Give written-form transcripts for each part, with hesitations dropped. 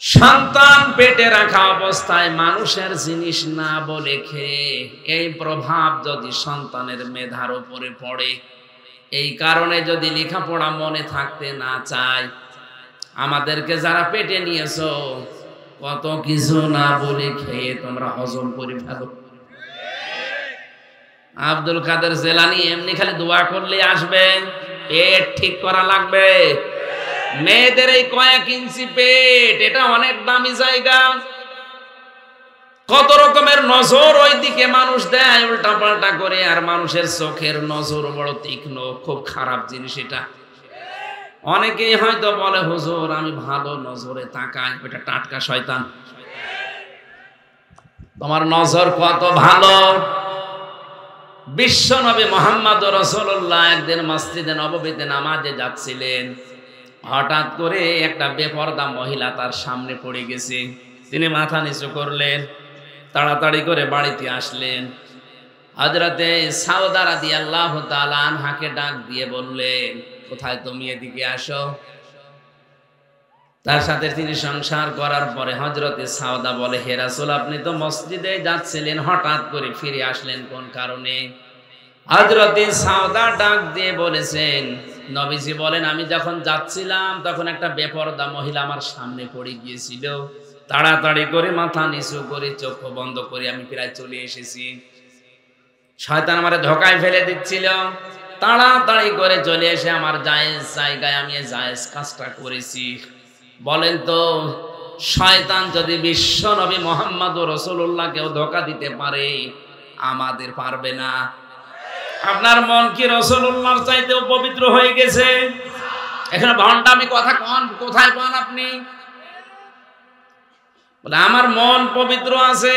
সন্তান পেটে রাখা অবস্থায় মানুষের জিনিস না বলে খেয়ে এই প্রভাব যদি সন্তানের মেধার উপরে পড়ে, এই কারণে যদি লেখাপড়া মনে থাকতে না চায়, আমাদেরকে যারা পেটে নিয়েছো কত কিছু না বলে খেয়ে তোমরা হজম করে ফেলো। আব্দুল কাদের জেলানী এমনি খালি দোয়া করলে আসবে? পেট ঠিক করা লাগবে। মেয়েদের এই কয়েক ইঞ্চি পেট, এটা অনেক দামি জায়গা। কত রকমের নজর ওই দিকে মানুষ দেয় উল্টা পাল্টা করে, আর মানুষের চোখের নজর বড় তীক্ষ্ণ, খুব খারাপ জিনিস এটা। অনেকেই হয়তো বলে হুজুর আমি ভালো নজরে তাকাই, ওটা টাটকা শয়তান। তোমার নজর কত ভালো। বিশ্ব নবী মুহাম্মদ রাসূলুল্লাহ একদিন মসজিদে নববীতে নামাজে যাচ্ছিলেন, হঠাৎ করে একটা বেপরদা মহিলা তার সামনে পড়ে গেছে। তিনি মাথা নিচু করলেন, তাড়াতাড়ি করে বাড়িতে আসলেন। হযরতে সাউদা রাদিয়াল্লাহু তাআলা আনহাকে ডাক দিয়ে বললেন, কোথায় তুমি, এদিকে আসো। তার সাথে তিনি সংসার করার পরে হযরতে সাউদা বলে, হে রাসূল আপনি তো মসজিদে যাচ্ছিলেন, হঠাৎ করে ফিরে আসলেন কোন কারণে? হযরতে সাউদা ডাক দিয়ে বলেছেন, নবীজি বলেন আমি যখন যাচ্ছিলাম তখন একটা বেপরদা মহিলা আমার সামনে পড়ে গিয়েছিল, তাড়াতাড়ি করে মাথা নিচু করে চোখ বন্ধ করে আমি প্রায় চলে এসেছি। শয়তান আমারে ধোঁকায় ফেলে দিচ্ছিল, তাড়াতাড়ি করে চলে এসে আমার জায়েজ জায়গায় আমি জায়েজ কাজটা করেছি। বলেন তো, শয়তান যদি বিশ্ব নবী মুহাম্মদুর রাসূলুল্লাহকেও ধোঁকা দিতে পারে, আমাদের পারবে না? আপনার মন কি রাসূলুল্লাহর চাইতেও পবিত্র হয়ে গেছে? এখানে ভণ্ডামি কথা কোথায় পান আপনি? বলে আমার মন পবিত্র আছে।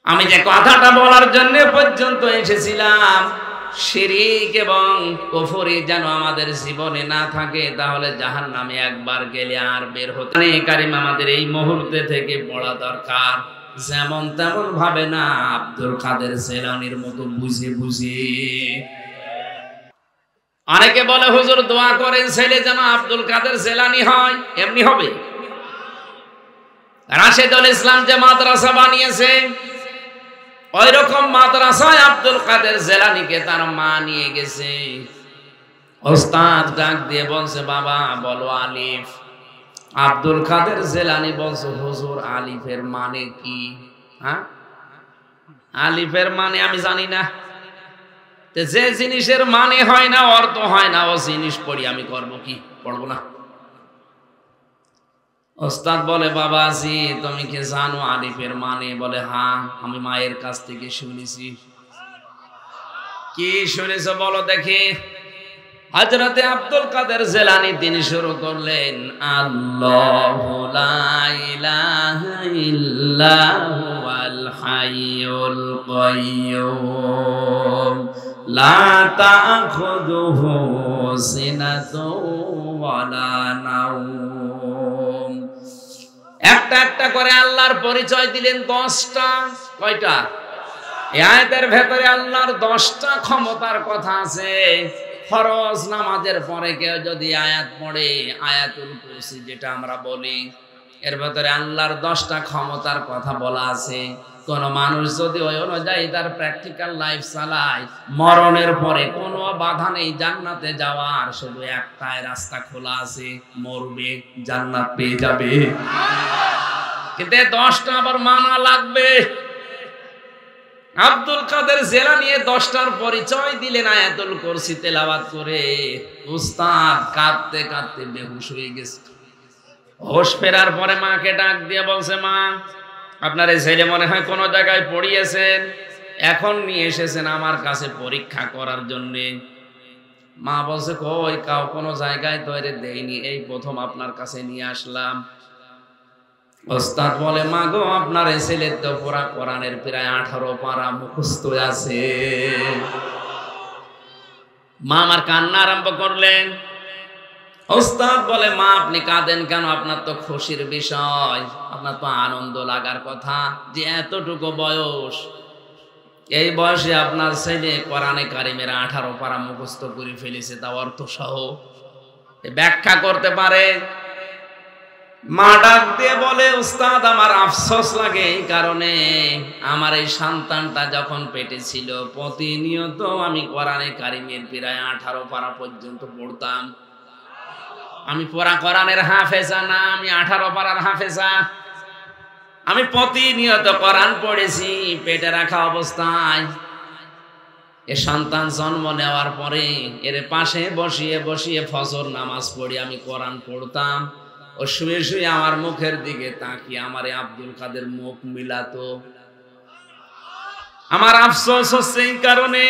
আমি যে কথাটা বলার জন্য পর্যন্ত এসেছিলাম, শিরক এবং কুফরি যেন আমাদের জীবনে না থাকে, তাহলে জাহান্নামে একবার গেলে আর বের হতে নেই। কারীম আমাদের এই মুহূর্তে থেকে পড়া দরকার, যেমন তেমন ভাবে না, আব্দুল কাদের জেলানীর মতো বুঝে বুঝে। অনেকে বলে হুজুর দোয়া করেন ছেলে যেন আব্দুল কাদের জেলানী হয়। এমনি হবে? রাশেদুল ইসলাম যে মাদ্রাসা বানিয়েছে, ওই রকম মাদ্রাসায় আব্দুল কাদের জেলানীকে তার মা নিয়ে গেছে। ওস্তাদ ডাক দিয়ে বলছে, বাবা বলো আলিফ। আব্দুল কাদের জেলানী বলছে, হুজুর আলিফের মানে কি? হ্যাঁ, আলিফের মানে আমি জানি না। যে জিনিসের মানে হয় না, অর্থ হয় না, ও জিনিস পড়ি আমি করব কি? পড়বো না। ওস্তাদ বলে, বাবাজি তুমি কি জানো আলিফের মানে? বলে হ্যাঁ, আমি মায়ের কাছ থেকে শুনেছি। কি শুনেছো বলো দেখি। হযরতে আব্দুল কাদের জেলানী তিনি শুরু করলেন, আল্লাহু লা ইলাহা ইল্লাহু আল হাইয়ুল কাইয়্যুম লা তাখুযুহু সিনাতুন ওয়ালা নাওম। একটা একটা করে আল্লাহর পরিচয় দিলেন 10টা। কয়টা? এই আয়াতের ভেতরে আল্লাহর 10টা ক্ষমতার কথা আছে। ফরজ নামাজের পরে কেউ যদি আয়াত পড়ে, আয়াতুল কুরসি যেটা আমরা বলি, এর ভেতরে আল্লাহর 10টা ক্ষমতার কথা বলা আছে। কোন মানুষ যদি ওই অনুযায়ী তার প্র্যাকটিক্যাল লাইফ চালায়, মরণের পরে কোনো বাধা নেই জান্নাতে যাওয়ার, শুধু একটাই রাস্তা খোলা আছে, মরবে জান্নাত পেয়ে যাবে। কিন্তু 10টা আবার মানা লাগবে। আব্দুল কাদের জেলানী 10টার পরিচয় দিলেন আয়াতুল কুরসি তেলাওয়াত করে। উস্তাদ কাঁদতে কাঁদতে বেহুশ হয়ে গেছে। হোশ ফেরার পরে মাকে ডাক দিয়ে বলছে, মা আপনার এই ছেলে মনে হয় কোনো জায়গায় পড়িয়েছেন, এখন নিয়ে এসেছেন আমার কাছে পরীক্ষা করার জন্য। মা বলছে, কই কোনো জায়গায় তো এর দেয়নি, এই প্রথম আপনার কাছে নিয়ে আসলাম। ওস্তাদ বলে, মা গো আপনার এই ছেলের তো পুরা কোরআনের প্রায় 18 পারা মুখস্থ আছে। মা আমার কান্না আরম্ভ করলেন। ওস্তাদ বলে, মা আপনি কাঁদেন কেন? আপনার তো খুশির বিষয়, আপনার তো আনন্দ লাগার কথা যে এতটুকু বয়স, এই বয়সে আপনার ছেলে কোরআনে কারিমের 18 পারা মুখস্থ করে ফেলেছে, তা অর্থ সহ। ব্যাখ্যা করতে পারে। মা ডাক দিয়ে বলে, উস্তাদ আমার আফসোস লাগে এই কারণে, আমার এই সন্তানটা যখন পেটে ছিল প্রতিনিয়ত আমি কোরআনে কারিমের প্রায় 18 পারা পর্যন্ত পড়তাম। আমি পুরা কোরআনের হাফেজা না, আমি 18 পারার হাফেজা। আমি প্রতিনিয়ত কোরআন পড়েছি পেটে রাখা অবস্থায়। এ সন্তান জন্ম নেওয়ার পরে এর পাশে বসিয়ে বসিয়ে ফজর নামাজ পড়ি আমি কোরআন পড়তাম। ও শুয়ে শুয়ে আমার মুখের দিকে তাকিয়ে আমারে আব্দুল কাদের মুখ মিলাতো। আমার আফসোস হচ্ছে এই কারণে,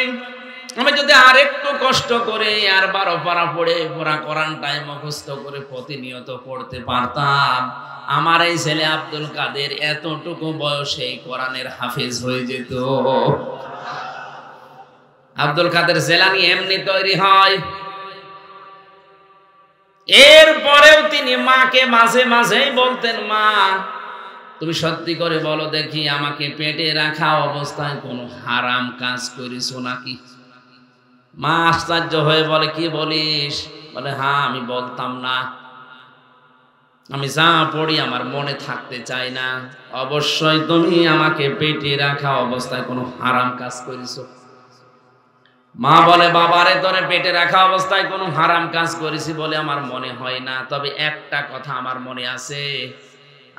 আমি যদি আর একটু কষ্ট করে আর 12 পারা পড়ে পুরা কোরআনটাই মুখস্থ করে প্রতিনিয়ত পড়তে পারতাম, আমার এই ছেলে আব্দুল কাদের এতটুকু বয়সে কোরআনের হাফেজ হয়ে যেত। আব্দুল কাদের জেলানী এমনি তৈরি হয়। এরপরেও তিনি মাকে মাঝে মাঝেই বলতেন, মা তুমি সত্যি করে বলো দেখি, আমাকে পেটে রাখা অবস্থায় কোনো হারাম কাজ করেছো নাকি? মা আশ্চর্য হয়ে বলে, কি বলিস? বলে, হ্যাঁ আমি বলতাম না, আমি যা পড়ি আমার মনে থাকতে চাই না। অবশ্যই তুমি আমাকে পেটে রাখা অবস্থায় কোনো হারাম কাজ করেছো। মা বলে, বাবারে তোরে পেটে রাখা অবস্থায় কোনো হারাম কাজ করেছি বলে আমার মনে হয় না, তবে একটা কথা আমার মনে আছে,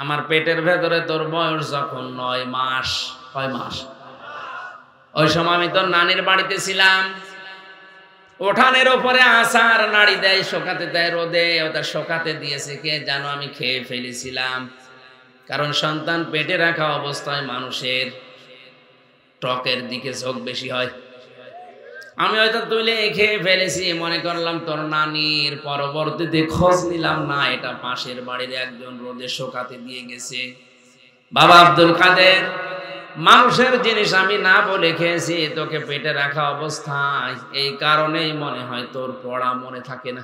আমার পেটের ভেতরে তোর বয়স যখন 9 মাস, কয় মাস, ওই সময় আমি তোর নানির বাড়িতে ছিলাম। উঠানের ওপরে আসার নাড়ি দেয়, শোকাতে দেয় রোদে, ওটা শোকাতে দিয়েছে কে জানো, আমি খেয়ে ফেলেছিলাম। কারণ সন্তান পেটে রাখা অবস্থায় মানুষের টকের দিকে ঝোঁক বেশি হয়। আমি হয়তো তুলে খেয়ে ফেলেছি, মনে করলাম তোর নানির। পরবর্তীতে খোঁজ নিলাম না, এটা পাশের বাড়ির একজন রোদে শোকাতে দিয়ে গেছে। বাবা আব্দুল কাদের, মানুষের জিনিস আমি না বলে খেয়েছি তোকে পেটে রাখা অবস্থায়, এই কারণেই মনে হয় তোর পড়া মনে থাকে না।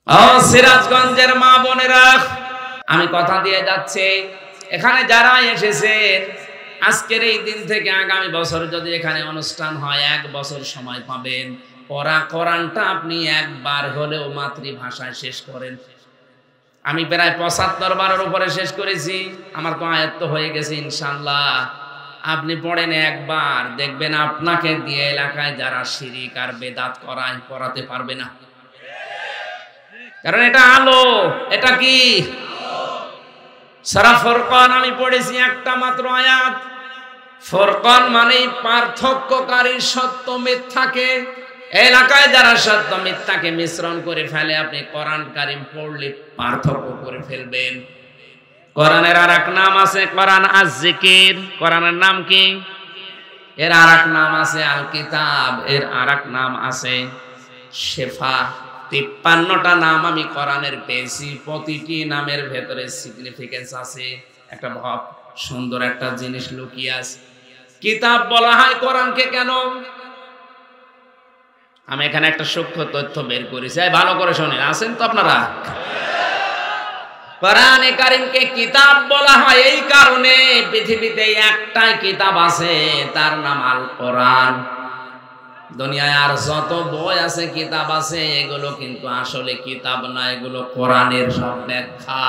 ও সিরাজগঞ্জের মা বোনেরা, আমি কথা দিয়ে যাচ্ছি, এখানে যারা এসেছেন আজকের এই দিন থেকে আগামী বছর যদি এখানে অনুষ্ঠান হয় 1 বছর সময় পাবেন। পড়া কোরআনটা আপনি একবার হলেও মাতৃভাষায় শেষ করেন। আমি প্রায় 75 বারের উপরে শেষ করেছি, আমার তো আয়ত্ত হয়ে গেছে ইনশাআল্লাহ। আপনি পড়েন একবার, দেখবেন আপনাকে দিয়ে এলাকায় যারা শিরিক আর বেদাত করায় পড়াতে পারবে না। কারণ এটা আলো। এটা কি? সূরা ফুরকান আমি পড়েছি একটা মাত্র আয়াত। ফুরকান মানে পার্থক্যকারী সত্য মিথ্যাকে। এলাকায় যারা সত্য মিথ্যাকে মিশ্রণ করে ফেলে, আপনি কোরআন কারীম পড়লে পার্থক্য করে ফেলবেন। কোরআনের আরেক নাম আছে কোরআন আয-যিকির। কোরআনের নাম কি? এর আরেক নাম আছে আল কিতাব, এর আরেক নাম আছে শিফা। 53টা নাম আমি কোরআনের পেয়েছি, প্রতিটি নামের ভেতরে সিগনিফিকেন্স আছে, একটা ভাব, সুন্দর একটা জিনিস লুকিয়ে আছে। কিতাব বলা হয় কোরআনকে কেন? আমি এখানে একটা সূক্ষ্ম তথ্য বের করেছি, ভালো করে শুনেন, আছেন তো আপনারা? কোরআনে কারীমকে কিতাব বলা হয় এই কারণে, পৃথিবীতে একটাই কিতাব আছে, তার নাম আল কোরআন। দুনিয়ায় আর যত বই আছে, কিতাব আছে, এগুলো কিন্তু আসলে কিতাব না, এগুলো কোরআনের সব ব্যাখ্যা।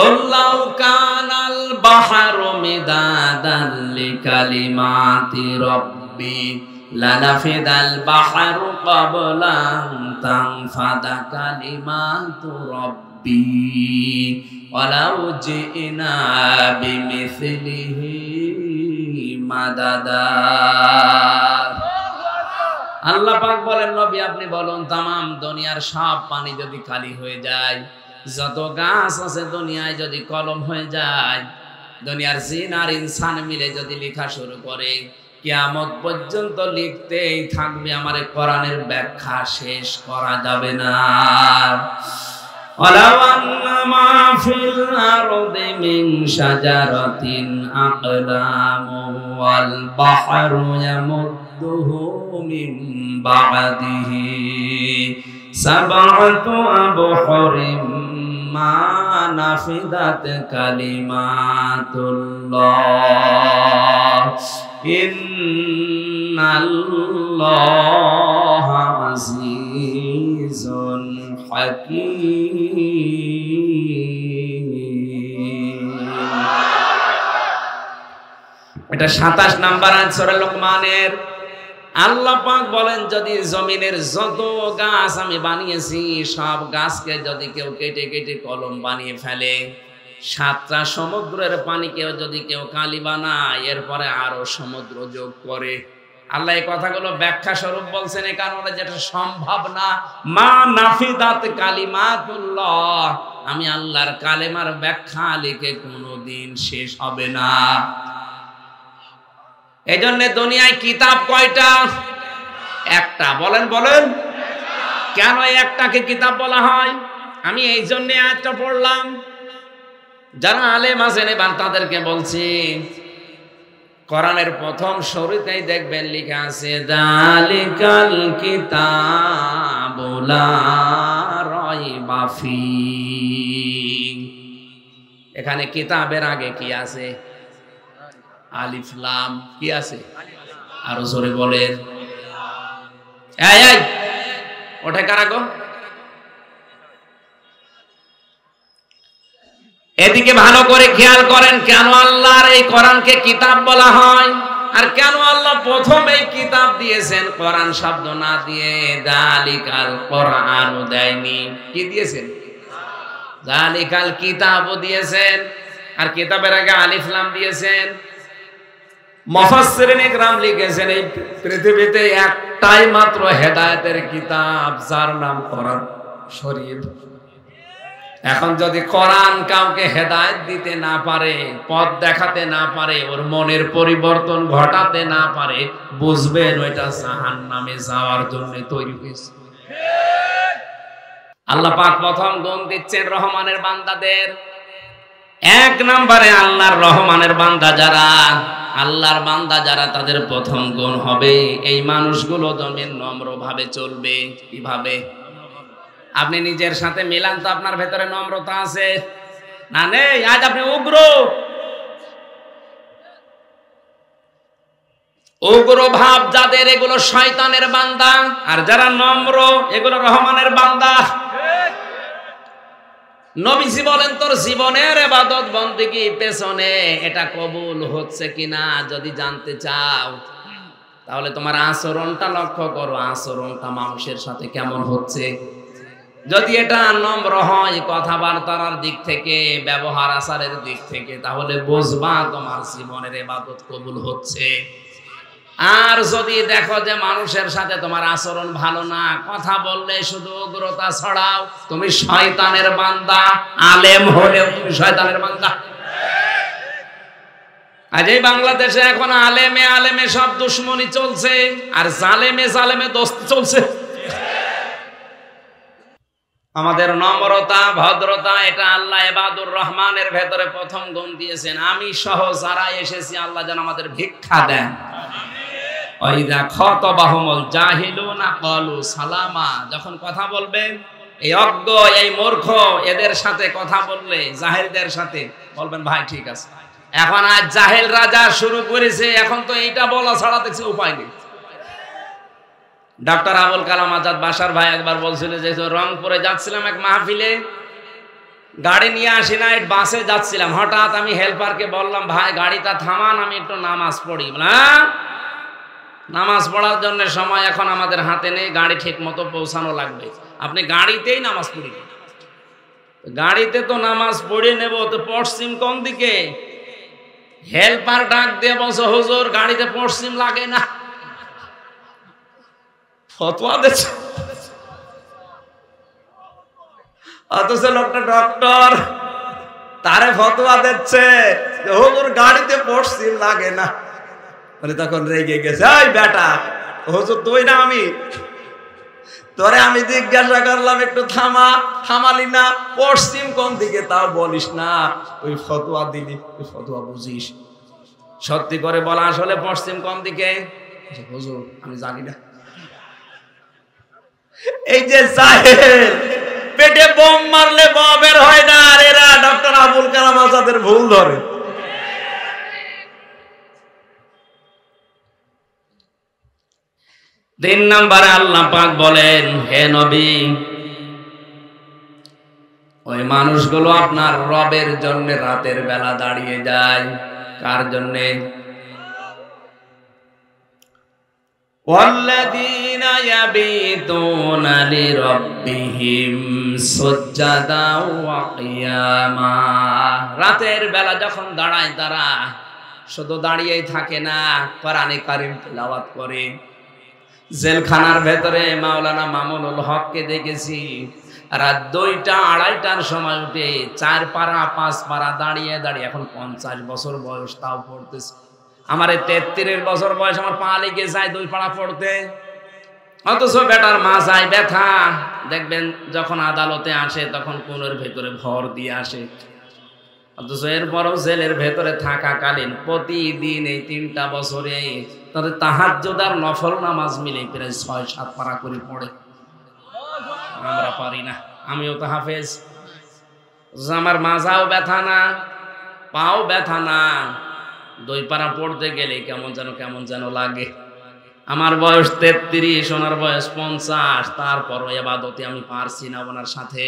আল্লাহু কানাল বাহরু মিদাদান লিকালিমাতি রাব্বি লানাফিদাল বাহরু ক্বাবলা আন তানফাদা কালিমাতু রাব্বি ওয়ালাউ জিনা বিমিসলিহি মাদাদা। আল্লাহ পাক বলেন, নবী আপনি বলুন, তামাম দুনিয়ার সব পানি যদি খালি হয়ে যায়, যত গাছ আছে দুনিয়ায় যদি কলম হয়ে যায়, দুনিয়ার জিন আর ইনসান মিলে যদি লেখা শুরু করে, কিয়ামত পর্যন্ত লিখতেই থাকবে, আমার কোরআনের ব্যাখ্যা শেষ করা যাবে না। ওয়ালাউ আন্না মা ফিল আরদি মিন শাজারাতিন আকলামু ওয়াল বাহরু ইয়ামুদ্দুহু মিন বা'দিহি সাবআতু আবহুরিম মা নাফিদাত কালিমাতুল্লাহ ইন্নাল্লাহা আজিজুন হাকীম। এটা 27 নাম্বার আয়াত সূরা লোকমানের। আল্লাহ পাক বলেন, যদি জমিনের যত গাছ আমি বানিয়েছি সব গাছকে যদি কেউ কেটে কেটে কলম বানিয়ে ফেলে, 7টা সমুদ্রের পানিকেও যদি কেউ কালি বানায়, এরপরে আরো সমুদ্র যোগ করে। আল্লাহ এই কথাগুলো ব্যাখ্যা স্বরূপ বলছেন, এই কারণে যেটা সম্ভব না। মা নাফিদাত কালিমাতুল্লাহ, আমি আল্লাহর কালেমার ব্যাখ্যা লিখে কোনোদিন শেষ হবে না। এই জন্য দুনিয়ায় কিতাব কয়টা? একটা। বলেন বলেন, কেন একটাকে কিতাব বলা হয়? আমি এই জন্য আয়াতটা পড়লাম। যারা আলেম আছেন এবার তাদেরকে বলছি, কোরআনের প্রথম শুরুতেই দেখবেন লেখা আছে যালিকাল কিতাবু লা রাইবা ফীহি। এখানে কিতাবের আগে কি আছে? আলিফ লাম। কি আছে? আরো জোরে বলেন। এই এই ওঠে কারা গো? এদিকে ভালো করে খেয়াল করেন, কেন আল্লাহর এই কোরআনকে কিতাব বলা হয়, আর কেন আল্লাহ প্রথম এই কিতাব দিয়েছেন কোরআন শব্দ না দিয়ে যালিকাল কোরআনও দেয়নি। কি দিয়েছেন? যালিকাল কিতাবও দিয়েছেন, আর কিতাবের আগে আলিফ লাম দিয়েছেন। মুফাসসিরিন ইকরাম লিখেছেন, এই পৃথিবীতে একটাই মাত্র হেদায়েতের কিতাব, যার নাম কোরআন শরীফ। এখন যদি কোরআন কাউকে হেদায়েত দিতে না পারে, পথ দেখাতে না পারে, ওর মনের পরিবর্তন ঘটাতে না পারে, বুঝবেন ওইটা জাহান্নামে যাওয়ার জন্য তৈরি হয়েছে। আল্লাহ পাক প্রথম গুণ দিচ্ছেন রহমানের বান্দাদের। 1 নম্বরে আল্লাহর রহমানের বান্দা যারা, আল্লাহর বান্দা যারা, তাদের প্রথম গুণ হবে এই মানুষগুলো জমিন নম্রভাবে চলবে। কিভাবে? আপনি নিজের সাথে মিলান তো, আপনার ভেতরে নম্রতা আছে না? নেই? আজ আপনি উগ্র উগ্র ভাব যাদের, এগুলো শয়তানের বান্দা, আর যারা নম্র এগুলো রহমানের বান্দা। নবীজি বলেন, তোর জীবনের ইবাদত বন্দেগী পেছনে এটা কবুল হচ্ছে কিনা যদি জানতে চাও, তাহলে তোমার আচরণটা লক্ষ্য করো, আচরণটা মানুষের সাথে কেমন হচ্ছে। যদি এটা নম্র হয় কথাবার্তার দিক থেকে, ব্যবহার আচারের দিক থেকে, তাহলে বুঝবা তোমার জীবনের ইবাদত কবুল হচ্ছে। আর যদি দেখো যে মানুষের সাথে তোমার আচরণ ভালো না, কথা বললে শুধু উগ্রতা ছড়াও, তুমি শয়তানের বান্দা। আলেম হলেও তুমি শয়তানের বান্দা। আজ এই বাংলাদেশে এখন আলেমে আলেমে সব দুশ্মনী চলছে, আর জালেমে জালেমে দোস্তি চলছে। আমাদের নম্রতা, ভদ্রতা, এটা আল্লাহ ইবাদুর রহমানের ভেতরে প্রথম গুণ দিয়েছেন। আমি সহ যারা এসেছি, আল্লাহ যেন আমাদের ভিক্ষা দেন। ওয়াইদা খাতাবাহুমুল জাহিলুনা ক্বালু সালামা, যখন কথা বলবেন এই অজ্ঞ, এই মূর্খ এদের সাথে কথা বললে, জাহেলদের সাথে বলবেন ভাই ঠিক আছে। এখন আজ জাহেল রাজা শুরু করেছে, এখন তো এইটা বলা ছাড়া দেখছি উপায় নেই। ডক্টর আবুল কালাম আজাদ বাসার ভাই একবার বলছিল যে রংপুরে যাচ্ছিলাম এক মাহফিলে, গাড়ি নিয়ে আসি না, বাসে যাচ্ছিলাম, হঠাৎ আমি হেল্পারকে বললাম ভাই গাড়িটা থামান, আমি একটু নামাজ পড়ি। নামাজ পড়ার জন্য সময় এখন আমাদের হাতে নেই, গাড়ি ঠিক মতো পৌঁছানো লাগবে, আপনি গাড়িতেই নামাজ পড়ি। গাড়িতে তো নামাজ পড়ে নেব, তো পশ্চিম কোন দিকে? হেল্পার ডাক দিয়ে বলছে হুজুর গাড়িতে পশ্চিম লাগে না। ফতোয়া দিচ্ছে, অথচ লোকটা ডক্টর, তারে ফতোয়া দিচ্ছে হুজুর গাড়িতে পশ্চিম লাগে না। বলে তখন রেগে গেছে, এই বেটা হুজুর তুই না আমি, তোরে আমি জিজ্ঞাসা করলাম একটু থামা, থামালি না, পশ্চিম কোন দিকে তাও বলিস না, ওই ফতোয়া দিলি, ওই ফতোয়া বুঝিস। সত্যি করে বলা আসলে পশ্চিম কোন দিকে? হুজুর আমি জানি না। এই যে জাহেল, পেটে বোম মারলে বের হয় না, আর এরা ডক্টর আবুল কালাম আজাদের ভুল ধরে। তিন নম্বরে আল্লাহ পাক বলেন, হে নবী, ওই মানুষগুলো আপনার রবের জন্য রাতের বেলা দাঁড়িয়ে যায়। কার জন্যে? ওয়াল্লাযীনা ইয়াবিতুনা লিরাব্বিহিম সুজদাা ওয়া কিয়ামা। রাতের বেলা যখন দাঁড়ায় তারা শুধু দাঁড়িয়েই থাকে না, কোরআনে কারীম তেলাওয়াত করে। জেলখানার ভেতরে মাওলানা মামুনুল হককে দেখেছি রাত 2টা 2:30টার সময় উঠে 4 পারা 5 পারা দাঁড়িয়ে দাঁড়িয়ে, এখন 50 বছর বয়স, তাও পড়তেছে। আমার 33 বছর বয়স, আমার পা লেগে যায় 2 পারা পড়তে, অথচ বেটার মাথায় ব্যথা। দেখবেন যখন আদালতে আসে তখন কোণের ভেতরে ভর দিয়ে আসে, অথচ এরপরও জেলের ভেতরে থাকাকালীন প্রতিদিন এই 3টা বছরে তাদের তাহাজ্জুদ আর নফল নামাজ মিলে প্রায় 6-7 পারা করে পড়ে। আমরা পারি না। আমিও তো হাফেজ, আমার মাথাও ব্যথা না, পাও ব্যথা না, 2 পারা পড়তে গেলে কেমন যেন লাগে। আমার বয়স 33, ওনার বয়স 50, তারপরও ইবাদতে আমি পারছি না ওনার সাথে।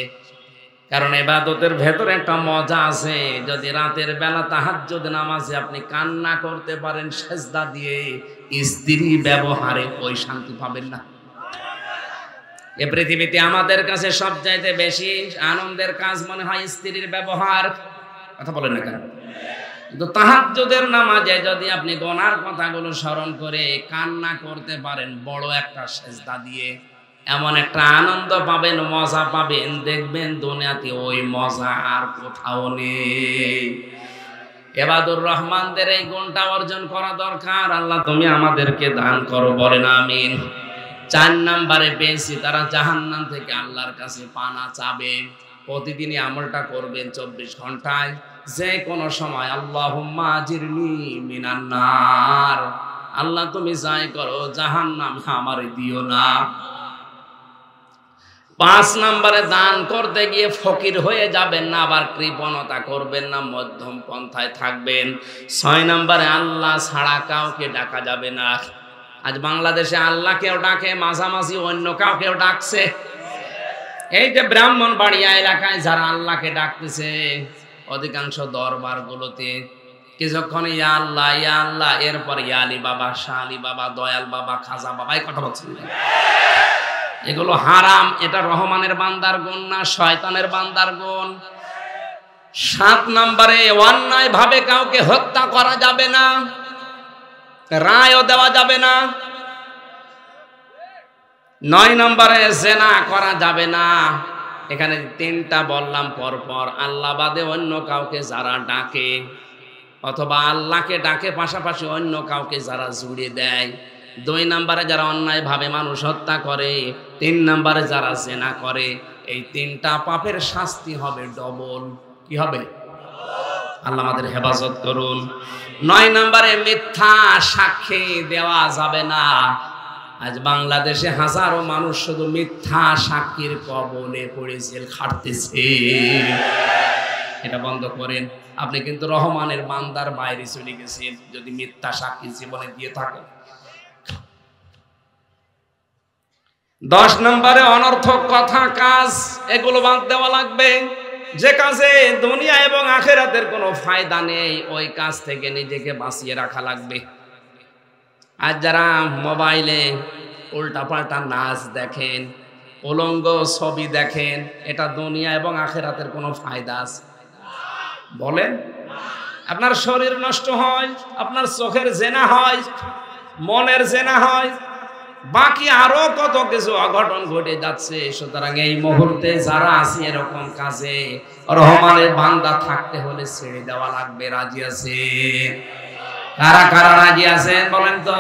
কারণ ইবাদতের ভেতরে একটা মজা আছে। যদি রাতের বেলা তাহাজ্জুদ নামাজে আপনি কান্না করতে পারেন সেজদা দিয়ে, স্ত্রী ব্যবহারে ওই শান্তি পাবেন না। এ পৃথিবীতে আমাদের কাছে সবচাইতে বেশি আনন্দের কাজ মনে হয় স্ত্রীর ব্যবহার। কথা বলেন না কেন? কিন্তু তাহাজ্জুদের নামাজে যদি আপনি গুনার কথাগুলো স্মরণ করে কান্না করতে পারেন বড় একটা সেজদা দিয়ে, এমন একটা আনন্দ পাবেন, মজা পাবেন, দেখবেন দুনিয়াতে ওই মজা আর কোথাও নেই। ইবাদুর রহমানদের এই গুণটা অর্জন করা দরকার। আল্লাহ তুমি আমাদেরকে দান করো, বলেন আমিন। 4 নম্বরে পেয়েছি তারা জাহান্নাম থেকে আল্লাহর কাছে পানা চাবে। প্রতিদিনই আমলটা করবেন 24 ঘন্টায়, যে কোনো সময় আল্লাহুম্মা আজিরনি মিনান নার, আল্লাহ তুমি যাই করো জাহান্নাম আমারে দিও না। 5 নম্বরে দান করতে গিয়ে ফকির হয়ে যাবেন না, আবার কৃপণতা করবেন না, মধ্যম পন্থায় থাকবেন। 6 নম্বরে আল্লাহ ছাড়া কাউকে ডাকা যাবে না। আজ বাংলাদেশে আল্লাহকেও ডাকে, মাঝামাঝি অন্য কাউকেও ডাকছে। এই যে ব্রাহ্মণবাড়িয়া এলাকায় যারা আল্লাহকে ডাকতেছে, অধিকাংশ দরবারগুলোতে কিছুক্ষণ ইয়া আল্লাহ ইয়া আল্লাহ, এরপর ইয়া আলী বাবা, শাহ আলী বাবা, দয়াল বাবা, খাজা বাবা, এই কথা বলছেন। এগুলো হারাম। এটা রহমানের বান্দার গুণ না, শয়তানের বান্দার গুণ। 7 নম্বরে অন্যায় ভাবে কাউকে হত্যা করা যাবে না, রায়ও দেওয়া যাবে না। 9 নম্বরে জিনা করা যাবে না। এখানে 3টা বললাম পরপর। আল্লাহ বাদে অন্য কাউকে যারা ডাকে, অথবা আল্লাহকে ডাকে পাশাপাশি অন্য কাউকে যারা জুড়ে দেয়। 2 নম্বরে যারা অন্যায় ভাবে মানুষ হত্যা করে। 3 নম্বরে যারা জিনা করে। এই 3টা পাপের শাস্তি হবে ডবল। কি হবে? আল্লাহ আমাদের হেফাজত করুন। 9 নম্বরে মিথ্যা সাক্ষী দেওয়া যাবে না। আজ বাংলাদেশে হাজারো মানুষ শুধু মিথ্যা সাক্ষীর কবলে পড়ে জেল খাটতেছে। এটা বন্ধ করেন। আপনি কিন্তু রহমানের বান্দার বাইরে চলে গেছেন যদি মিথ্যা সাক্ষী জীবনে দিয়ে থাকেন। 10 নম্বরে অনর্থক কথা কাজ, এগুলো বাদ দেওয়া লাগবে। যে কাজে দুনিয়া এবং আখিরাতের কোনো ফায়দা নেই, ওই কাজ থেকে নিজেকে বাঁচিয়ে রাখা লাগবে। আর যারা মোবাইলে উল্টাপাল্টা নাচ দেখেন, উলঙ্গ ছবি দেখেন, এটা দুনিয়া এবং আখিরাতের কোনো ফায়দা আছে? বলেন। আপনার শরীর নষ্ট হয়, আপনার চোখের জেনা হয়, মনের জেনা হয়, বাকি আরো কত কিছু অঘটন ঘটে যাচ্ছে। সুতরাং এই মুহূর্তে যারা আছে এরকম কাজে, রহমানের বান্দা থাকতে হলে ছেড়ে দেওয়া লাগবে। রাজি আছে? কারা কারা রাজি আছেন বলেন তো?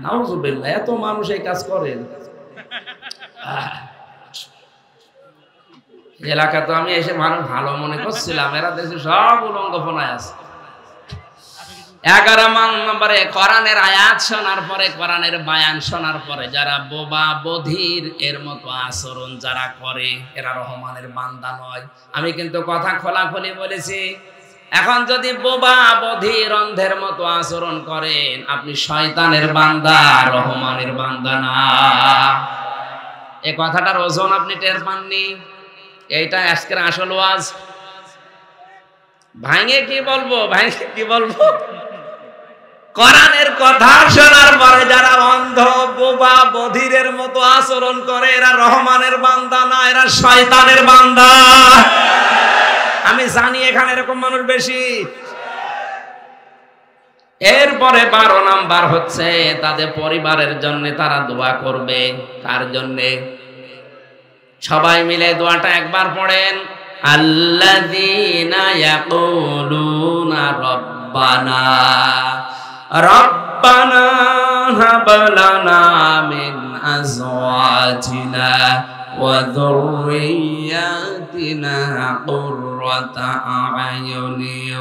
নাউজুবিল্লাহ, এত মানুষ এই কাজ করেন। এলাকা তো আমি এসে মানুষ ভালো মনে করছিলাম, এরা দেশে সব উলঙ্গপনায় আছে। 11 নম্বরে কোরআনের আয়াত শোনার পরে, কোরআনের বায়ান শোনার পরে যারা বোবা বধির এর মতো আচরণ যারা করে, এরা রহমানের বান্দা নয়। আমি কিন্তু কথা খোলাখুলি বলেছি। এখন যদি বোবা বধির অন্ধের মতো আচরণ করেন, আপনি শয়তানের বান্দা, রহমানের বান্দা না। এই কথাটার ওজন আপনি টের পাননি। এইটা আজকের আসল ওয়াজ। ভাঙে কি বলবো, ভাঙে কি বলবো? কোরআনের কথা শোনার পরে যারা অন্ধ বোবা বধিরের মতো আচরণ করে, এরা রহমানের বান্দা না, এরা শয়তানের বান্দা। আমি জানি এখানে এরকম মানুষ বেশি। এরপরে 12 নাম্বার হচ্ছে তাদের পরিবারের জন্য তারা দোয়া করবে। কার জন্যে? সবাই মিলে দোয়াটা একবার পড়েন। আল্লাযীনা ইয়াকুলুনা রব্বানা রব্বানা হাব লানা মিন আজওয়াজিনা ওয়া যুররিয়াতিনা কুররাতা আ'য়ুনিন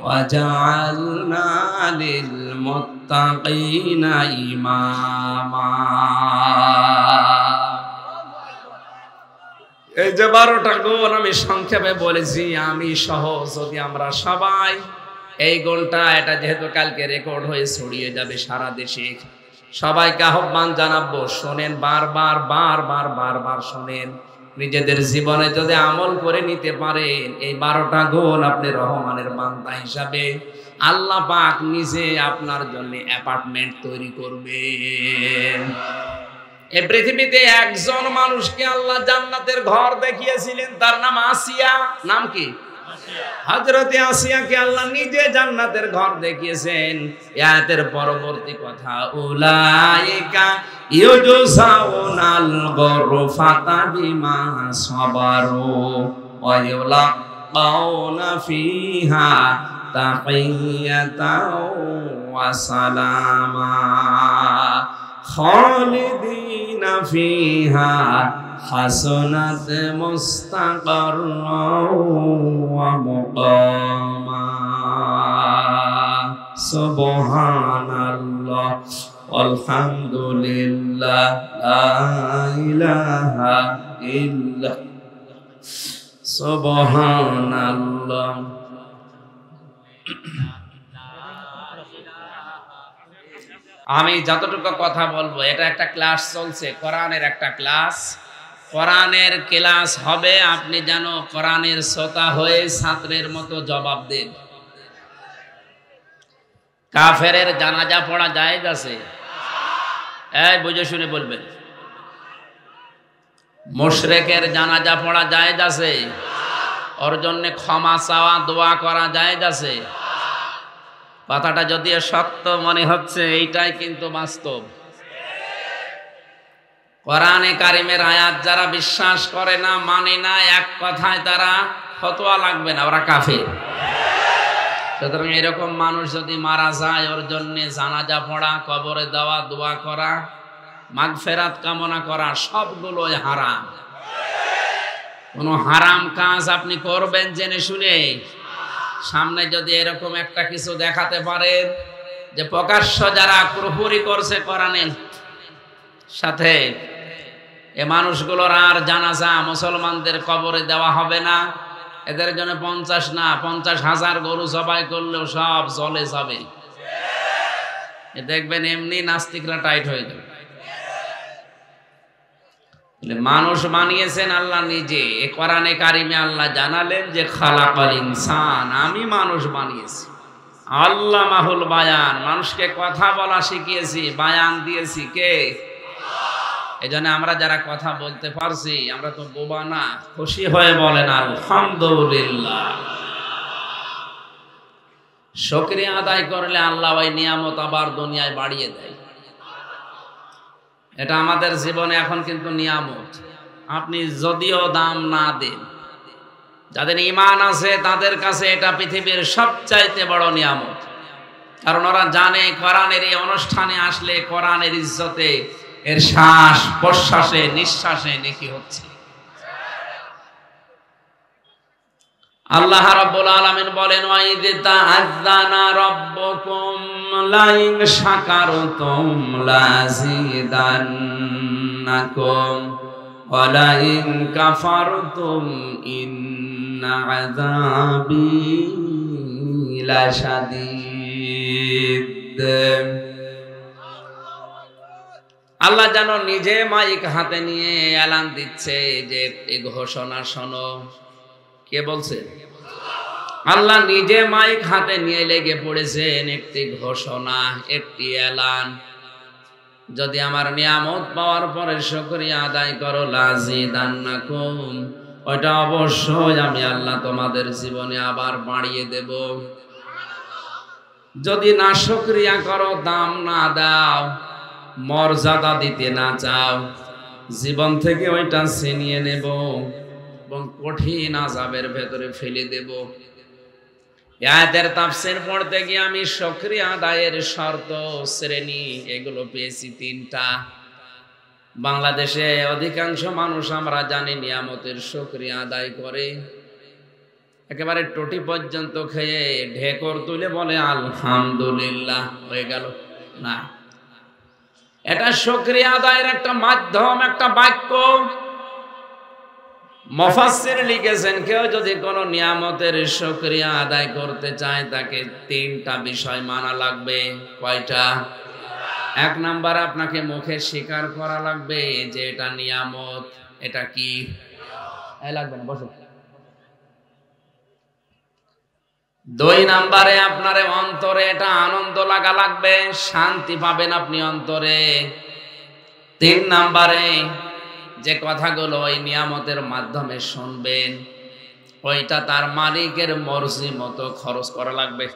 ওয়াজআলনা লিল মুত্তাকিনা ইমামা। এই যে 12টা গুণ আমি সংক্ষেপে বলেছি, আমি সহ যদি আমরা সবাই এই গুণটা, এটা যেহেতু কালকে রেকর্ড হয়ে ছড়িয়ে যাবে সারা দেশে, সবাইকে আহ্বান জানাবো, শোনেন, বারবার বারবার বারবার শোনেন। নিজেদের জীবনে যদি আমল করে নিতে পারেন, এই 12টা গুণ আপনি রহমানের বান্দা হিসাবে আল্লাহ পাক নিজে আপনার জন্য অ্যাপার্টমেন্ট তৈরি করবেন। এই পৃথিবীতে একজন মানুষকে আল্লাহ জান্নাতের ঘর দেখিয়েছিলেন, তার নাম আসিয়া। নাম কি? হযরতে আসিয়াকে আল্লাহ নিজে জান্নাতের ঘর দেখিয়েছেন। আয়াতের পরবর্তী কথা, উলাইকা ইউজসাউনাল গুরফাতা বিমা সাবারু ওয়া ইউলাকাউনা ফিহা তাহিয়াতাও ওয়া সালামা খালিদিনা ফিহা হাসনাত মুস্তাকাররাও ওয়া মুকামা। সুবহানাল্লাহ আলহামদুলিল্লাহ লা ইলাহা ইল্লা সুবহানাল্লাহ। আমি যতটুকু কথা বলবো, এটা একটা ক্লাস চলছে, কোরআনের একটা ক্লাস। কোরআনের ক্লাস হবে, আপনি যেন কোরআনের শ্রোতা হয়ে ছাত্রের মতো জবাব দেন। কাফেরের জানাজা পড়া জায়েজ আছে? এই বুঝে শুনে বলবেন। মুশরিকের জানাজা পড়া জায়েজ আছে? ওর জন্য ক্ষমা চাওয়া, দোয়া করা জায়েজ আছে? কথাটা যদিও সত্য মনে হচ্ছে, এইটাই কিন্তু বাস্তব। কোরআনে কারিমের আয়াত যারা বিশ্বাস করে না, মানে না, এক কথায় তারা ফতোয়া লাগবে না, ওরা কাফের। সুতরাং এরকম মানুষ যদি মারা যায়, ওর জন্য জানাজা পড়া, কবরে দেওয়া, দোয়া করা, মাগফিরাত কামনা করা, সবগুলোই হারাম। কোন হারাম কাজ আপনি করবেন জেনে শুনে, সামনে যদি এরকম একটা কিছু দেখাতে পারেন যে প্রকাশ্য যারা কুফরি করছে কোরআনের সাথে, এ মানুষগুলোর আর জানাজা মুসলমানদের কবরে দেওয়া হবে না, এদের জন্য 50 না 50,000 গরু জবাই করলেও সব জলে যাবে। দেখবেন এমনি নাস্তিকরা টাইট হয়ে যাবে। মানুষ বানিয়েছেন আল্লাহ নিজে। এ কোরআনে কারিমে আল্লাহ জানালেন যে খালাকাল ইনসান, আমি মানুষ বানিয়েছি। আল্লাহ মাহুল বায়ান, মানুষকে কথা বলা শিখিয়েছি, বায়ান দিয়েছি কে? এজন্য আমরা যারা কথা বলতে পারছি, আমরা তো বোবা না। খুশি হয়ে বলেন আলহামদুলিল্লাহ। শুকরিয়া আদায় করলে আল্লাহ ওই নিয়ামত আবার দুনিয়ায় বাড়িয়ে দেয়। এটা আমাদের জীবনে এখন কিন্তু নিয়ামত। আপনি যদিও দাম না দেন, যাদের ঈমান আছে তাদের কাছে এটা পৃথিবীর সবচাইতে বড় নিয়ামত। কারণ ওরা জানে কোরআনের এই অনুষ্ঠানে আসলে কোরআনের ইজ্জতে, এর শ্বাস প্রশ্বাসে নিঃশ্বাসে নেকি হচ্ছে। আল্লাহ রাব্বুল আলামিন বলেন, ওয়াইদ তাআযানা রাব্বুকুম লাইন শাকারতুম লাযিদান্নাকুম ওয়া লাইন কাফারতুম ইন্না আযাবি লাশাদীদ। আল্লাহ যেন নিজে মাইক হাতে নিয়ে এলান দিচ্ছে যে একটি ঘোষণা শোনো। কে বলছে? আল্লাহ নিজে মাইক হাতে নিয়ে লেগে পড়েছেন একটি ঘোষণা, একটি এলান। যদি আমার নিয়ামত পাওয়ার পরে শুকরিয়া আদায় করো, লাযিদান্নাকুম, ওইটা অবশ্যই আমি আল্লাহ তোমাদের জীবনে আবার বাড়িয়ে দেব। যদি না শুকরিয়া করো, দাম না দাও, মর্যাদা দিতে না চাও, জীবন থেকে ওইটা ছিনিয়ে নেব এবং কঠিন আযাবের ভেতরে ফেলে দেব। আয়াতের তাফসীর পড়তে গিয়ে আমি শুকরিয়া আদায়ের শর্ত, শ্রেণী এগুলো পেয়েছি তিনটা। বাংলাদেশে অধিকাংশ মানুষ আমরা জানি নিয়ামতের শুকরিয়া আদায় করে, একেবারে টটি পর্যন্ত খেয়ে ঢেকর তুলে বলে আলহামদুলিল্লাহ, হয়ে গেল না। এটা শুকরিয়া আদায়ের একটা মাধ্যম, একটা বাক্য। মুফাসসির লিখেছেন কেউ যদি কোনো নিয়ামতের শুকরিয়া আদায় করতে চায় তাকে তিনটা বিষয় মানা লাগবে। কয়টা? এক নাম্বার, আপনাকে মুখে স্বীকার করা লাগবে যে এটা নিয়ামত, এটা কি লাগবে না, বসো। দুই নাম্বারে আপনার অন্তরে এটা আনন্দ লাগা লাগবে, শান্তি পাবেন আপনি অন্তরে। তিন নাম্বারে যে কথাগুলো ওই নিয়ামতের মাধ্যমে শুনবেন ওইটা তার মালিকের মর্জি মতো খরচ করা লাগবে।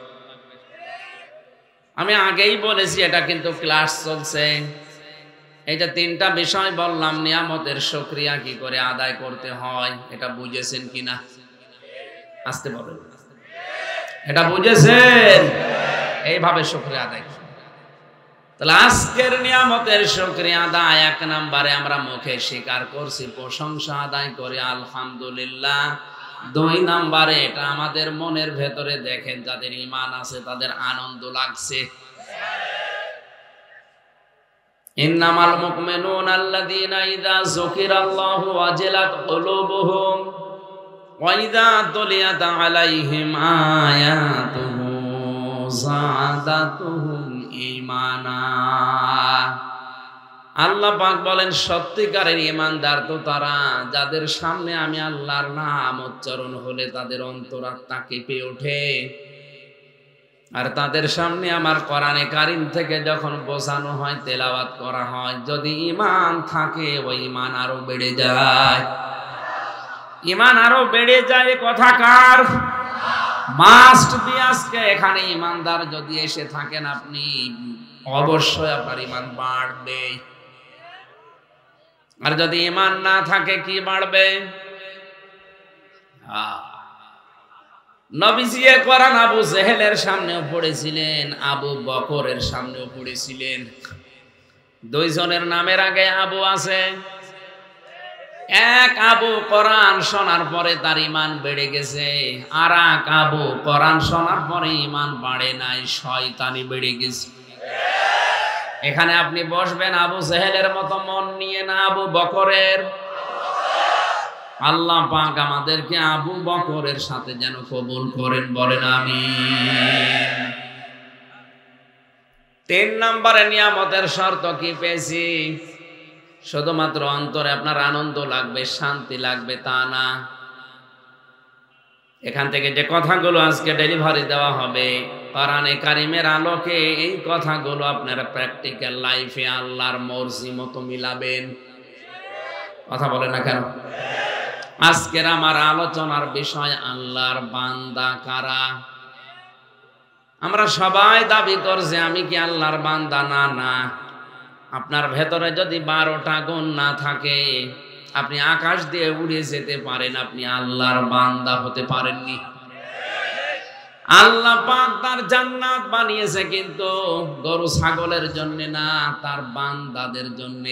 আমি আগেই বলেছি, এটা কিন্তু ক্লাস চলছে। এই যে তিনটা বিষয় বললাম, নিয়ামতের শুকরিয়া কি করে আদায় করতে হয়, এটা বুঝেছেন কিনা? আসতে বলেন, এটা বুঝেছেন? এইভাবে শুকরিয়া আদায়। তাহলে আজকের নিয়ামতের শুকরিয়া আদায়, এক নম্বরে আমরা মুখে স্বীকার করছি, প্রশংসা আদায় করে আলহামদুলিল্লাহ। দুই নম্বরে এটা আমাদের মনের ভেতরে দেখেন যাদের ঈমান আছে তাদের আনন্দ লাগছে। ইন্নামাল মুমিনুনা আল্লাযীনা ইযা যুকিরাল্লাহু ওয়াজিলাত কুলুবুহুম ওয়া ইযা তুলিয়াত আলাইহিম আয়াতুহু যাদাতুহুম ঈমানা। আল্লাহ পাক বলেন সত্যিকারের ঈমানদার তো তারা যাদের সামনে আমি আল্লাহর নাম উচ্চারণ হলে তাদের অন্তরাত্মা কেঁপে ওঠে, আর তাদের সামনে আমার কোরআনে কারীম থেকে যখন বোঝানো হয়, তেলাওয়াত করা হয়, যদি ঈমান থাকে ওই ঈমান আরো বেড়ে যায়। ঈমান আরো বেড়ে যায়, কথা কার? Must be. আজকে এখানে ঈমানদার যদি এসে থাকেন আপনি, অবশ্যই আপনার ঈমান বাড়বে। আর যদি ঈমান না থাকে কি বাড়বে? নবীজি কোরআন আবু জেহেলের সামনেও পড়েছিলেন, আবু বকরের সামনেও পড়েছিলেন। দুইজনের নামের আগে আবু আছে। এক আবু কোরআন শোনার পরে তার ঈমান বেড়ে গেছে, আর এক আবু কোরআন শোনার পরে ঈমান বাড়ে নাই, শয়তানি বেড়ে গেছে। এখানে আপনি বসবেন আবু জেহেলের মতো মন নিয়ে না, আবু বকরের। আল্লাহ পাক আমাদেরকে আবু বকরের সাথে যেন কবুল করেন, বলেন আমিন। তিন নম্বরে নিয়ামতের শর্ত কি পেয়েছি? শুধুমাত্র অন্তরে আপনার আনন্দ লাগবে, শান্তি লাগবে তা না। এখান থেকে যে কথাগুলো আজকে ডেলিভারি দেওয়া হবে কোরআনে কারীমের আলোকে, এই কথাগুলো আপনারা প্র্যাকটিক্যাল লাইফে আল্লাহর মর্জি মতো মিলাবেন। কথা বলে না কেন? আজকের আমার আলোচনার বিষয় আল্লাহর বান্দা কারা। আমরা সবাই দাবি করছি আমি কি আল্লাহর বান্দা? না না, আপনার ভেতরে যদি 12টা গুণ না থাকে, আপনি আকাশ দিয়ে উড়ে যেতে পারেন, আপনি আল্লাহর বান্দা হতে পারেননি। আল্লাহ পাক তার জান্নাত বানিয়েছে কিন্তু গরু ছাগলের জন্য না, তার বান্দাদের জন্য।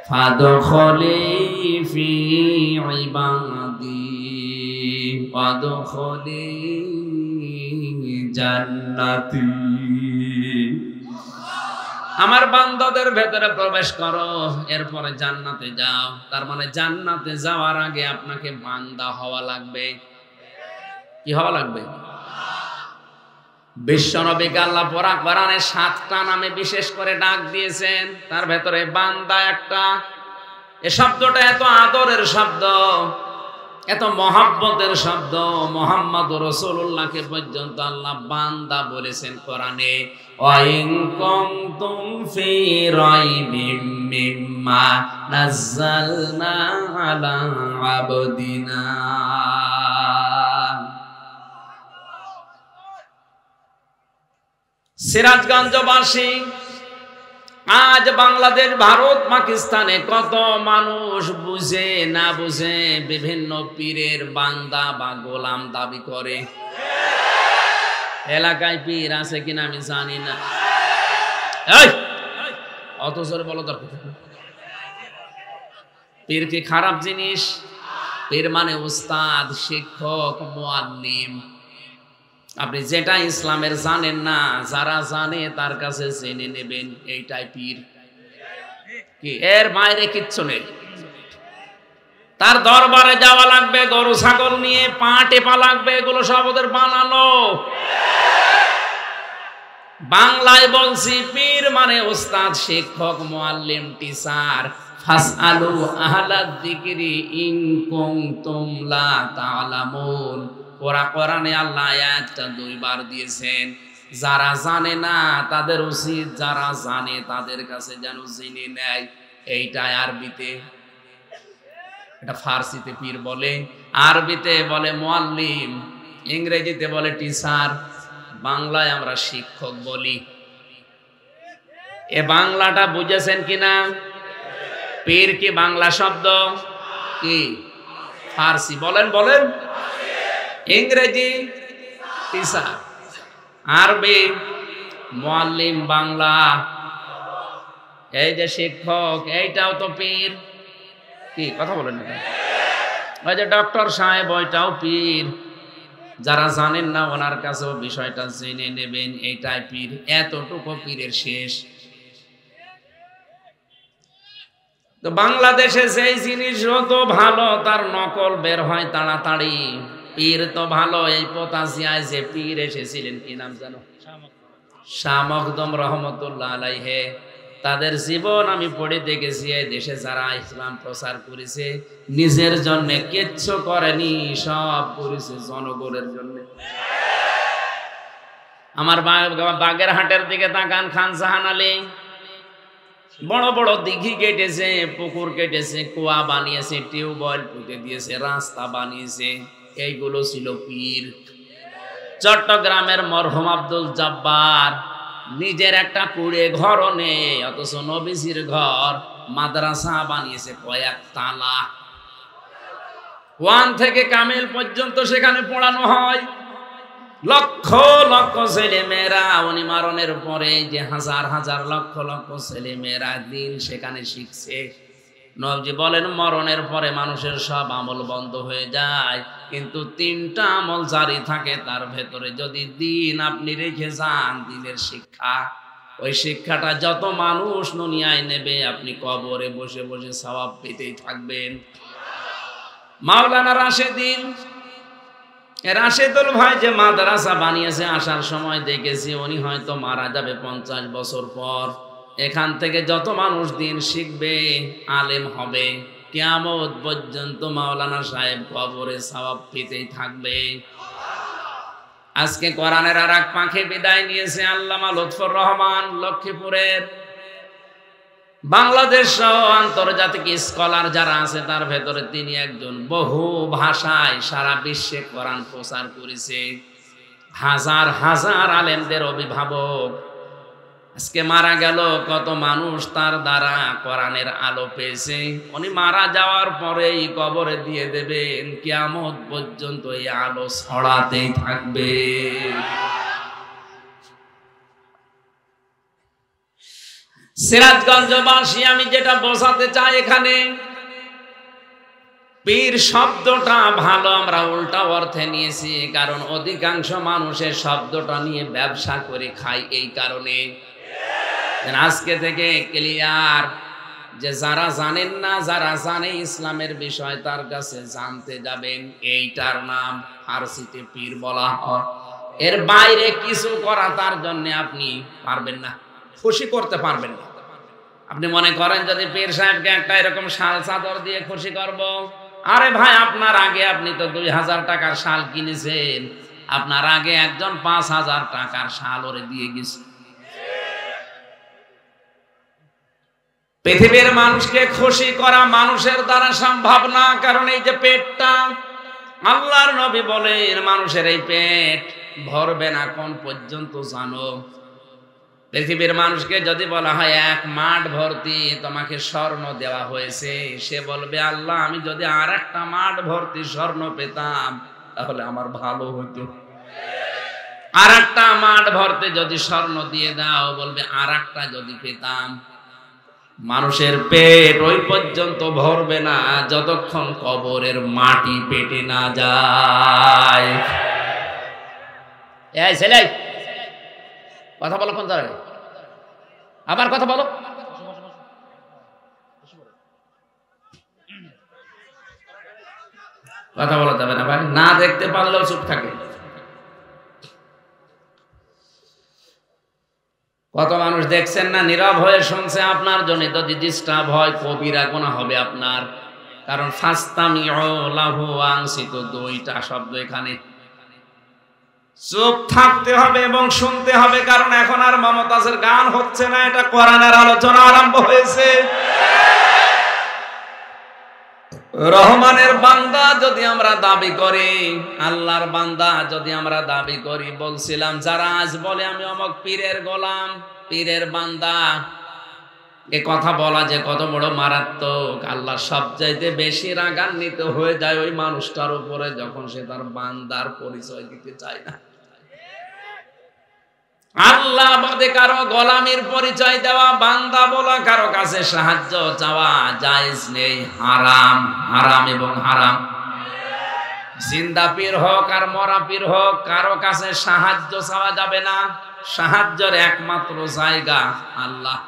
ফাদখলি ফি ইবাদি ফাদখলি জান্নাতি। আমার বান্দাদের ভেতরে প্রবেশ করো, এরপরে জান্নাতে যাও। তার মানে জান্নাতে যাওয়ার আগে আপনাকে বান্দা হওয়া লাগবে। কি হওয়া লাগবে? বিশ্বনবীকে আল্লাহ পড়া কোরআনে 7টা নামে বিশেষ করে ডাক দিয়েছেন, তার ভেতরে বান্দা একটা। এ শব্দটা এত আদরের শব্দ, এত মহাব্বতের শব্দ। মুহাম্মদ রাসূলুল্লাহকে পর্যন্ত আল্লাহ বান্দা বলেছেন কোরআনে। ওয়াইন কুনতুম ফি রাইবিম মিম্মা নাযালনা আলা আবদিনা। সিরাজগঞ্জবাসী, আজ বাংলাদেশ, ভারত, পাকিস্তানে কত মানুষ বুঝে না বুঝে বিভিন্ন পীরের বান্দা বা গোলাম দাবি করে। এলাকায় পীর আছে কিনা আমি জানি না, অত জোরে বলো দরকার। পীর কি খারাপ জিনিস? পীর মানে উস্তাদ, শিক্ষক, মুআল্লিম। আপনি যেটা ইসলামের জানেন না, যারা জানে তার কাছে জেনে নেবেন, এইটাই পীর। কি এর বাইরে কিচ্ছু নেই। তার দরবারে যাওয়া লাগবে, গরু ছাগল নিয়ে পা টেপা লাগবে, এগুলো সব ওদের বানানো। বাংলায় বলছি, পীর মানে উস্তাদ, শিক্ষক, মুআল্লিম, টিচার। ফাসআলু আহলাদ যিকরি ইন কুনতুম লা তা'লামুন। কোরআনে আল্লাহ আয়াতটা 2 বার দিয়েছেন। যারা জানে না তাদের উচিত যারা জানে তাদের কাছে যেন জেনে নেয়। এইটাই আরবিতে, এটা ফার্সিতে পীর বলে, আরবিতে বলে মুআল্লিম, ইংরেজিতে বলে টিচার, বাংলায় আমরা শিক্ষক বলি। এ বাংলাটা বুঝেছেন কিনা? পীর কি বাংলা শব্দ? কি ফার্সি? বলেন বলেন। ইংরেজি টিচার, আরবি মুআল্লিম, বাংলা এই যে শিক্ষক, এইটাও তো পীর। কি কথা বলেন না? ওই যে ডক্টর সাহেব, ওইটাও পীর। যারা জানেন না ওনার কাছেও বিষয়টা জেনে নেবেন, এইটাই পীর। এতটুকু পীরের শেষ। তো বাংলাদেশে যেই জিনিস যত ভালো তার নকল বের হয় তাড়াতাড়ি। পীর তো ভালো, এই পতাশিয়ায় যে পীর এসেছিলেন, কি নাম জানো? শাহ মখদুম রহমতুল্লাহ আলাইহে। তাদের জীবন আমি পড়ে দেখেছি। এই দেশে যারা ইসলাম প্রচার করেছে, নিজের জন্য কিচ্ছু করেনি, সব করেছে জনগণের জন্য। আমার বাগেরহাটের দিকে তাকান, খান জাহান আলী বড় বড় দিঘি কেটেছে, পুকুর কেটেছে, কুয়া বানিয়েছে, টিউবওয়েল পুঁতে দিয়েছে, রাস্তা বানিয়েছে। এইগুলো ছিল পীর। চট্টগ্রামের মরহুম আব্দুল জব্বার নিজের একটা কুড়ে ঘরও নেই, অথচ নবীজির ঘর, মাদ্রাসা বানিয়েছে কয়েক তালা। 1 থেকে কামিল পর্যন্ত সেখানে পড়ানো হয়। লক্ষ লক্ষ ছেলে মেয়েরা, উনি মারণের পরে যে হাজার হাজার লক্ষ লক্ষ ছেলে মেয়েরা দিন সেখানে শিখছে। নবীজি বলেন, মরণের পরে মানুষের সব আমল বন্ধ হয়ে যায়, কিন্তু 3টা আমল জারি থাকে। তার ভেতরে যদি দিন আপনি রেখে যান, দিনের শিক্ষা, ওই শিক্ষাটা যত মানুষ দুনিয়ায় নেবে, আপনি কবরে বসে বসে সওয়াব পেতেই থাকবেন। মাওলানা রাশেদুল ভাই যে মাদ্রাসা বানিয়েছে, আসার সময় দেখেছি উনি হয়তো মারা যাবে 50 বছর পর। এখান থেকে যত মানুষ দিন শিখবে, আলেম হবে, কিয়ামত পর্যন্ত মাওলানা সাহেব কবরে সওয়াব পেতেই থাকবে। আজকে কোরআনের আর এক পাখি বিদায় নিয়েছে, আল্লামা লুৎফর রহমান, লক্ষ্মীপুরের। বাংলাদেশ সহ আন্তর্জাতিক স্কলার যারা আছে তার ভেতরে তিনি একজন। বহু ভাষায় সারা বিশ্বে কোরআন প্রচার করেছে, হাজার হাজার আলেমদের অভিভাবক। আজকে মারা গেল, কত মানুষ তার দ্বারা কোরআনের আলো পেয়েছে। উনি মারা যাওয়ার পরেই কবরে দিয়ে দেবেন, কিয়ামত পর্যন্ত এই আলো ছড়াতেই থাকবে। সিরাজগঞ্জবাসী, আমি যেটা বোঝাতে চাই এখানে, পীর শব্দটা ভালো আমরা উল্টা অর্থে নিয়েছি, কারণ অধিকাংশ মানুষের শব্দটা নিয়ে ব্যবসা করে খায়। এই কারণে আজকে থেকে ক্লিয়ার যে যারা জানেন না, যারা জানে ইসলামের বিষয়, তার কাছে জানতে যাবেন। এইটার নাম ফার্সিতে পীর বলা হয়। এর বাইরে কিছু করা তার জন্য আপনি পারবেন না, খুশি করতে পারবেন না। আপনি মনে করেন যদি পীর সাহেবকে একটা এরকম শাল চাদর দিয়ে খুশি করব, আরে ভাই আপনার আগে আপনি তো 2000 টাকার শাল কিনেছেন, আপনার আগে একজন 5000 টাকার শাল ওরে দিয়ে গেছে। পৃথিবীর মানুষকে খুশি করা মানুষের দ্বারা সম্ভব না, কারণ এই যে পেটটা, আল্লাহর নবী বলেন মানুষের এই পেট ভরবে না কোন পর্যন্ত জানো? পৃথিবীর মানুষকে যদি বলা হয় 1 মাঠ ভর্তি তোমাকে স্বর্ণ দেওয়া হয়েছে, সে বলবে আল্লাহ আমি যদি আর একটা মাঠ ভর্তি স্বর্ণ পেতাম তাহলে আমার ভালো হতো। আর একটা মাঠ ভর্তি যদি স্বর্ণ দিয়ে দাও, বলবে আর একটা যদি পেতাম। মানুষের পেট ওই পর্যন্ত ভরবে না যতক্ষণ কবরের মাটি পেটে না যায়। এই ছেলে কথা বলো, কোন জায়গায় আবার কথা বলো। কথা বলা যাবে না ভাই, না দেখতে পারলেও চুপ থাকে। কত মানুষ দেখছেন না নীরব হয়ে শুনছে, আপনার জন্য যদি ডিস্টার্ব হয় কবিরা গুনাহ হবে আপনার। কারণ ফাস্তামিউ লাহু আনসিতু, দুইটা শব্দ এখানে। চুপ থাকতে হবে এবং শুনতে হবে, কারণ এখন আর মমতাজের গান হচ্ছে না, এটা কোরআনের আলোচনা আরম্ভ হয়েছে। রহমানের বান্দা যদি আমরা দাবি করি, আল্লাহর বান্দা যদি আমরা দাবি করি, বলছিলাম যারা আজ বলে আমি অমুক পীরের গোলাম, পীরের বান্দা, এ কথা বলা যে কত বড় মারাত্মক। আল্লাহ সবচাইতে বেশি রাগান্বিত হয়ে যায় ওই মানুষটার উপরে যখন সে তার বান্দার পরিচয় দিতে চায় না। আল্লাহ বাদে কারো গোলামির পরিচয় দেওয়া, বান্দা বলা, কারো কাছে সাহায্য চাওয়া জায়েজ নেই, হারাম। হারাম এবং হারাম। জিন্দা পীর হোক আর মরা পীর হোক, কারো কাছে সাহায্য চাওয়া যাবে না। সাহায্যের একমাত্র জায়গা আল্লাহ।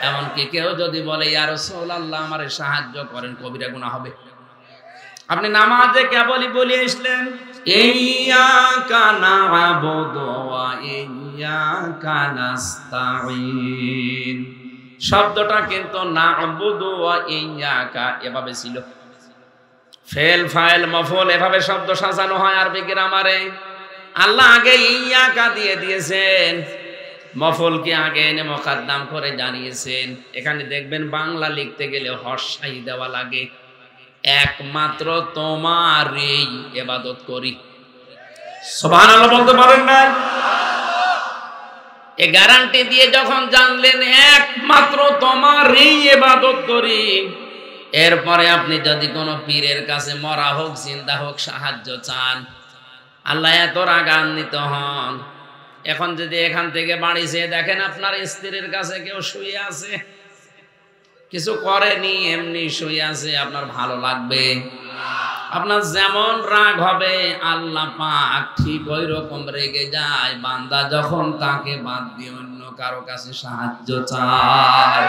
এমনকি কেউ যদি বলে ইয়া রাসূলুল্লাহ আমারে সাহায্য করেন, কবিরা গুনাহ হবে। আপনি নামাজে কেবলই বলে আসলেন ইয়্যাকা না'বুদু ওয়া ইয়্যাকা নাস্তাঈন, শব্দটা কিন্তু না'বুদু ওয়া ইয়্যাকা এভাবে ছিল। ফেল ফাইল মফউল এভাবে শব্দ সাজানো হয় আরবি গ্রামারে। আল্লাহ আগে ইয়্যাকা দিয়ে দিয়েছেন, মফউলকে আগে এনে মুকদ্দম করে জানিয়েছেন। এখানে দেখবেন বাংলা লিখতে গেলে হর্ষাই দেওয়া লাগে। একমাত্র তোমারই ইবাদত করি। সুবহানাল্লাহ বলতে পারেন না? এই গ্যারান্টি দিয়ে যখন জানলেন একমাত্র তোমারই ইবাদত করি, এরপরে আপনি যদি কোনো পীরের কাছে মরা হোক জিন্দা হোক সাহায্য চান, আল্লাহ এত রাগান্বিত হন। এখন যদি এখান থেকে বাড়ি যেয়ে দেখেন আপনার স্ত্রীর কাছে কেউ শুয়ে আছে, কিছু করেনি, এমনি শুয়ে আছে, আপনার ভালো লাগবে? আপনার যেমন রাগ হবে আল্লাহ পাক ঠিক ওই রকম রেগে যায় বান্দা যখন তাকে বাদ দিয়ে অন্য কারো কাছে সাহায্য চায়।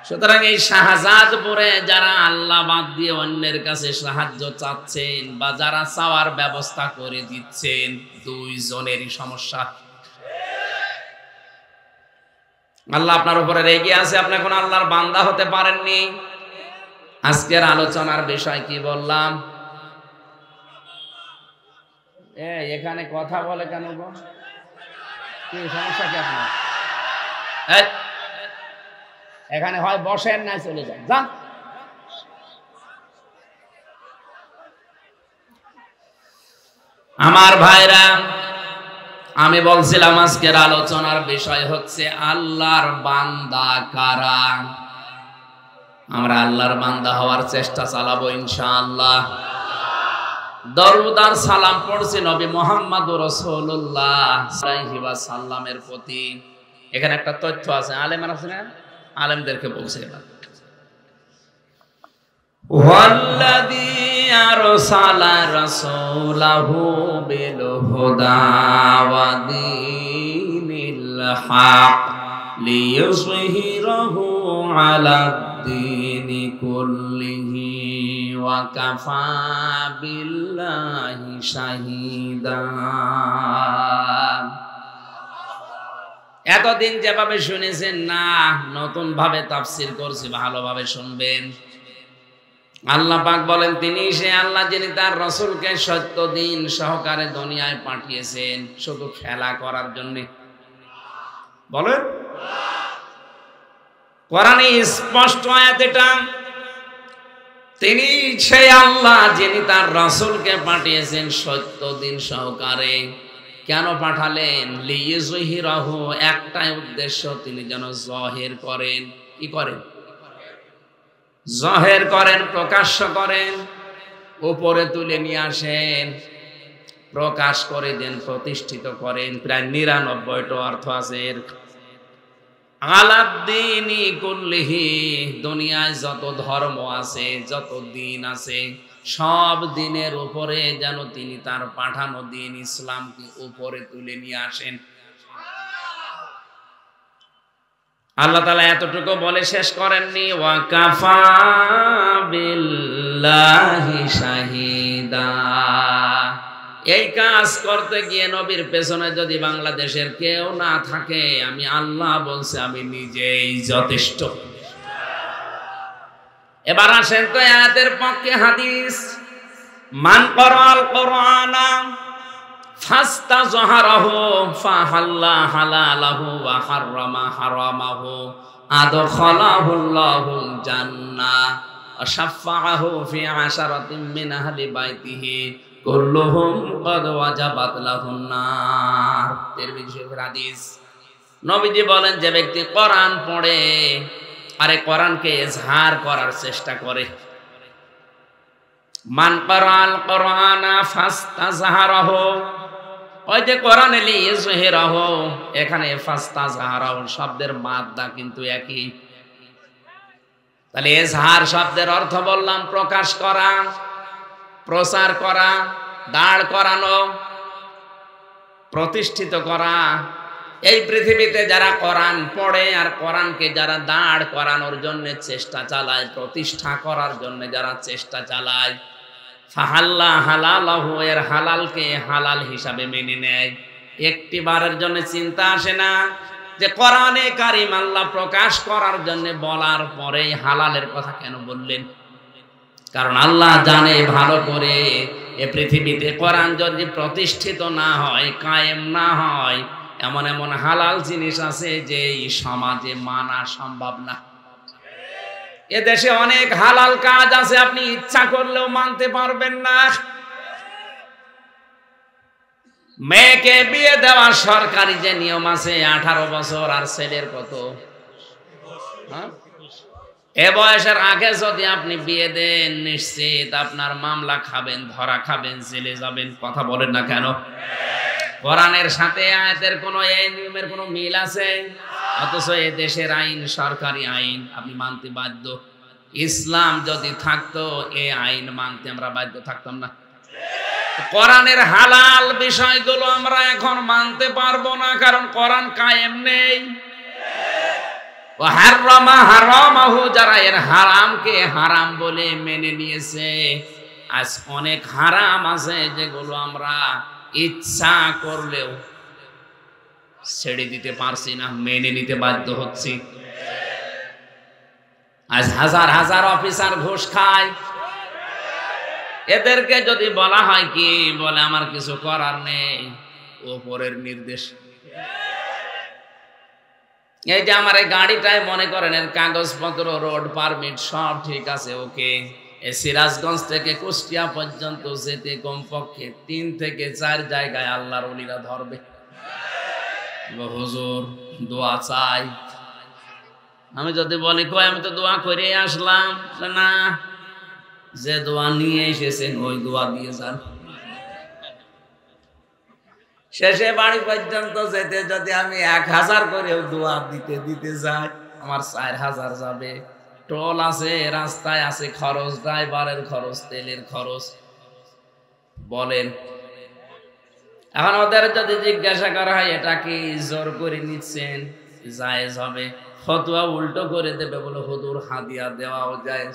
সুতরাং এই শাহজাদপুরে যারা আল্লাহ বাদ দিয়ে অন্যের কাছে সাহায্য চাচ্ছেন বা যারা চাওয়ার ব্যবস্থা করে দিচ্ছেন, দুইজনেরই সমস্যা। আল্লাহ আপনার উপরে রেগে আছে, আপনি এখন আল্লাহর বান্দা হতে পারেননি। আজকের আলোচনার বিষয় কি বললাম? এখানে কথা বলে কেন গো? কি সমস্যা কি আপনার? এখানে হয় বসেন না চলে যান, যান। আমার ভাইরা, আমি বলছিলাম আজকের আলোচনার বিষয় হচ্ছে আল্লাহর বান্দা কারা। আমরা আল্লাহর বান্দা হওয়ার চেষ্টা চালাবো ইনশাআল্লাহ। দরুদ আর সালাম পড়ছি নবী মুহাম্মদুর রাসূলুল্লাহ সাল্লাল্লাহু আলাইহি ওয়াসাল্লামের প্রতি। এখানে একটা তথ্য আছে, আলেমরা আছে না, আলেমদেরকে বলছে এবার ওয়াল্লাযী আরসালা রাসূলাহু বিল হুদা ওয়া দীনিল হক লিইয়ুযহিরাহু আলাদ-দীনি কুল্লিহি ওয়া কাফা বিল্লাহি শাহীদা। এতদিন যেভাবে শুনেছেন না, নতুন ভাবে তাফসীর করছি, ভালোভাবে শুনবেন। আল্লাহ পাক বলেন, তিনি সে আল্লাহ যিনি তার রাসূলকে সত্য দিন সহকারে দুনিয়ায় পাঠিয়েছেন শুধু খেলা করার জন্য। বলেন, কোরআনে স্পষ্ট আয়াত এটা। তিনি সেই আল্লাহ যিনি তার রাসূলকে পাঠিয়েছেন সত্য দিন সহকারে। কেন পাঠালেন? লিইয়ুযহিরাহু, একটাই উদ্দেশ্য, তিনি যেন জাহির করেন। কি করেন? জাহির করেন, প্রকাশ্য করেন, উপরে তুলে নিয়ে আসেন, প্রকাশ করে দেন, প্রতিষ্ঠিত করেন। প্রায় ৯৯টা অর্থ আছে এর। আলাদ-দীনি কুল্লিহি, দুনিয়ায় যত ধর্ম আছে, যত দিন আছে, সব দিনের উপরে যেন তিনি তার পাঠানো দিন ইসলামকে উপরে তুলে নিয়ে আসেন। আল্লাহ তাআলা এতটুকু বলে শেষ করেননি, ওয়া কাফা বিল্লাহি শাহীদা। এই কাজ করতে গিয়ে নবীর পেছনে যদি বাংলাদেশের কেউ না থাকে, আমি আল্লাহ বলছি আমি নিজেই যথেষ্ট। এবার আসেন তো আয়াতের পক্ষে হাদিস। মান ক্বরাল কুরআনা ফাস্তাযহারাহু ফাহাল্লা হালালাহু ওয়া হাররামা হারামাহু আদখালাহুল্লাহুল জান্নাহ ওয়া শাফাআহু ফি আশারাতিন মিন আহলি বাইতিহি কুল্লুহুম ক্বাদ ওয়াজাবাত লাহুন নার। তিরমিজি শরীফের হাদিস। নবীজি বলেন, যে ব্যক্তি কোরআন পড়ে আরে কোরআনকে ইজহার করার চেষ্টা করে, মান ক্বরাল কুরআনা ফাস্তাযহারাহু, ওই যে কোরআনে লিইয়ুযহিরাহু, এখানে ফাস্তাযহারাহু শব্দের মাদ্দা কিন্তু একই। তাহলে ইজহার শব্দের অর্থ বললাম প্রকাশ করা, প্রচার করা, দাঁড় করানো, প্রতিষ্ঠিত করা। এই পৃথিবীতে যারা কোরআন পড়ে আর কোরআনকে যারা দাঁড় করানোর জন্য চেষ্টা চালায়, প্রতিষ্ঠা করার জন্য যারা চেষ্টা চালায়, ফাহাল্লা হালালাহু, এর হালালকে হালাল হিসাবে মেনে নেয়। একটি বারের জন্য চিন্তা আসে না যে কোরআনে কারীম আল্লাহ প্রকাশ করার জন্য বলার পরে হালালের কথা কেন বললেন? কারণ আল্লাহ জানে ভালো করে এ পৃথিবীতে কোরআন যদি প্রতিষ্ঠিত না হয়, কায়েম না হয়, এমন এমন হালাল জিনিস আছে যে এই সমাজে মানা সম্ভব না। এদেশে অনেক হালাল কাজ আছে আপনি ইচ্ছা করলেও মানতে পারবেন না। মেয়েকে বিয়ে দেওয়া সরকারি যে নিয়ম আছে, 18 বছর, আর ছেলের কত, এ বয়সের আগে যদি আপনি বিয়ে দেন, নিশ্চিত আপনার মামলা খাবেন, ধরা খাবেন, জেলে যাবেন। কথা বলেন না কেন? কোরআনের সাথে আয়াতের কোনো এই নিয়মের কোনো মিল আছে? অথচ এ দেশের আইন সরকারি আইন, আপনি মানতে বাধ্য। ইসলাম যদি থাকতো এই আইন মানতে আমরা বাধ্য থাকতাম না। কোরআনের হালাল বিষয়গুলো আমরা এখন মানতে পারবো না, কারণ কোরআন কায়েম নেই। ওয়া হাররামা হারামাহু, যারা এর হারামকে হারাম বলে মেনে নিয়েছে, আজ অনেক হারাম আছে যেগুলো আমরা ইচ্ছা করলেও ছেড়ে দিতে পারছি না, মেনে নিতে বাধ্য হচ্ছি। আজ হাজার হাজার অফিসার ঘুষ খায়, এদেরকে যদি বলা হয় কি বলে, আমার কিছু করার নেই, ওপরের নির্দেশ। এই যে আমার এই গাড়িটাই মনে করেন এর কাগজপত্র, রোড পারমিট সব ঠিক আছে, ওকে। এই সিরাজগঞ্জ থেকে কুষ্টিয়া পর্যন্ত যেতে কমপক্ষে 3 থেকে 4 জায়গায় আল্লাহর ওলিরা ধরবে। হুজুর দোয়া চাই, আমি যদি বলি কই আমি তো দোয়া করে আসলাম, না, যে দোয়া নিয়ে এসেছেন ওই দোয়া দিয়ে যান। শেষে বাড়ি পর্যন্ত যেতে যদি আমি 1000 করেও দোয়া দিতে যাই, আমার 4000 যাবে। টোল আছে, রাস্তায় আছে খরচ, ড্রাইভারের খরচ, তেলের খরচ। বলেন, এখন ওদের যদি জিজ্ঞাসা করা হয় এটা কি জোর করে নিচ্ছেন, জায়েজ হবে, ফতোয়া উল্টো করে দেবে, বলে হুজুর হাদিয়া দেওয়াও জায়েজ,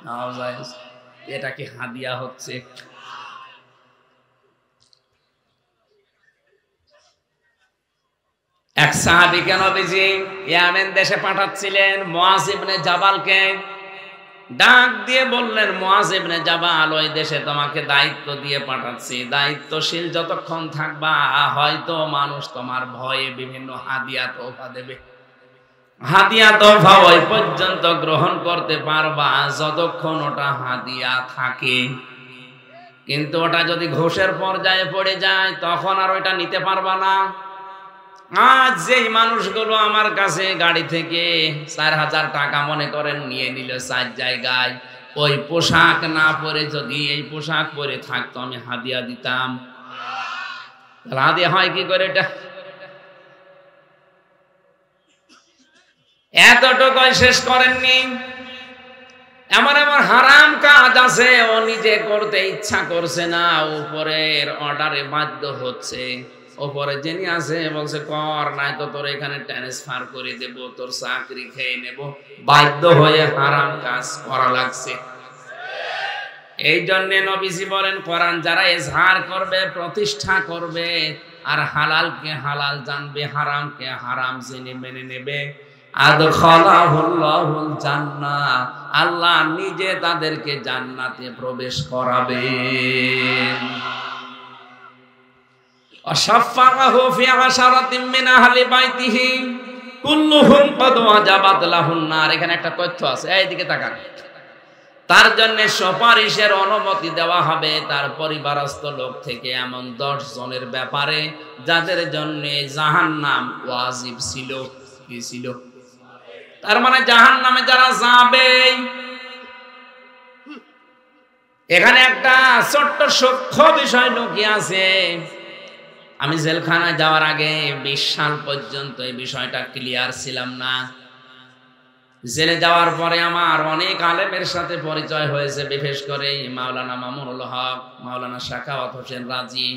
নাও জায়েজ। এটা কি হাদিয়া হচ্ছে? এক সাহাবীকে নবীজি ইয়ামেন দেশে পাঠাচ্ছিলেন, মুআজ ইবনে জাবালকে ডাক দিয়ে বললেন, মুআজ ইবনে জাবাল, ওই দেশে তোমাকে দায়িত্ব দিয়ে পাঠাচ্ছি, দায়িত্বশীল যতক্ষণ থাকবা হয়তো মানুষ তোমার ভয়ে বিভিন্ন হাদিয়া তোফা দেবে, হাদিয়া তোফা ওই পর্যন্ত গ্রহণ করতে পারবা যতক্ষণ ওটা হাদিয়া থাকে, কিন্তু ওটা যদি ঘোষের পর্যায়ে পড়ে যায় তখন আর ওইটা নিতে পারবা না। আজ যেই মানুষগুলো আমার কাছে গাড়ি থেকে 4000 টাকা মনে করেন নিয়ে নিল 4 জায়গায়, ওই পোশাক না পরে যদি এই পোশাক পরে থাকতো আমি হাদিয়া দিতাম, হাদিয়া হয় কি করে? এটা এতটুকুই শেষ করেননি, এমন এমন হারাম কাজ আছে ও নিজে করতে ইচ্ছা করছে না, উপরের অর্ডারে বাধ্য হচ্ছে, ওপরে যিনি আছে বলছে কর, নাই তো তোর এখানে ট্রান্সফার করে দেব, তোর চাকরি খেয়ে নেব, বাধ্য হয়ে হারাম কাজ করা লাগছে। এই জন্য নবীজি বলেন, কোরআন যারা ইজহার করবে, প্রতিষ্ঠা করবে, আর হালালকে হালাল জানবে, হারামকে হারাম জেনে মেনে নেবে, আদখালাহুল্লাহুল জান্নাহ, আল্লাহ নিজে তাদেরকে জান্নাতে প্রবেশ করাবেন। অশাফাআহু ফি আশারাতিন মিন আহলি বাইতিহি কুল্লুহুম ক্বাদ ওয়াজাবাত লাহুন নার। এখানে একটা তথ্য আছে, এইদিকে তাকান। তার জন্য সুপারিশের অনুমতি দেওয়া হবে তার পরিবারস্থ লোক থেকে এমন 10 জনের ব্যাপারে যাদের জন্য জাহান্নাম ওয়াজিব ছিল। কি ছিল? তার মানে জাহান্নামে যারা যাবে। এখানে একটা ছোট্ট সূক্ষ্ম বিষয় লুকিয়ে আছে। আমি জেলখানায় যাওয়ার আগে 20 সাল পর্যন্ত এই বিষয়টা ক্লিয়ার ছিলাম না। জেলে যাওয়ার পরে আমার অনেক আলেমের সাথে পরিচয় হয়েছে, বিশেষ করে মাওলানা মামুনুল হক, মাওলানা সাখাওয়াত হোসেন রাজি,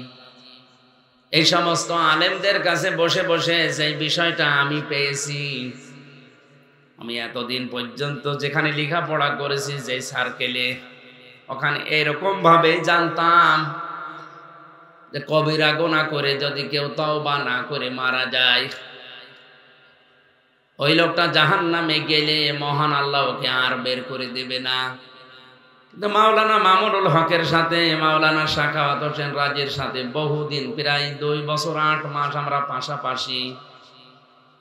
এই সমস্ত আলেমদের কাছে বসে বসে যে বিষয়টা আমি পেয়েছি। আমি এতদিন পর্যন্ত যেখানে লেখাপড়া করেছি, যে সার্কেলে, ওখানে এরকম ভাবে জানতাম যে কবিরা গুনাহ করে যদি কেউ তওবা না করে মারা যায়, ওই লোকটা জাহান্নামে গেলে মহান আল্লাহ ওকে আর বের করে দেবে না। কিন্তু মাওলানা মামুনুল হকের সাথে, মাওলানা সাখাওয়াত হোসেন রাজির সাথে বহুদিন, প্রায় 2 বছর 8 মাস আমরা পাশাপাশি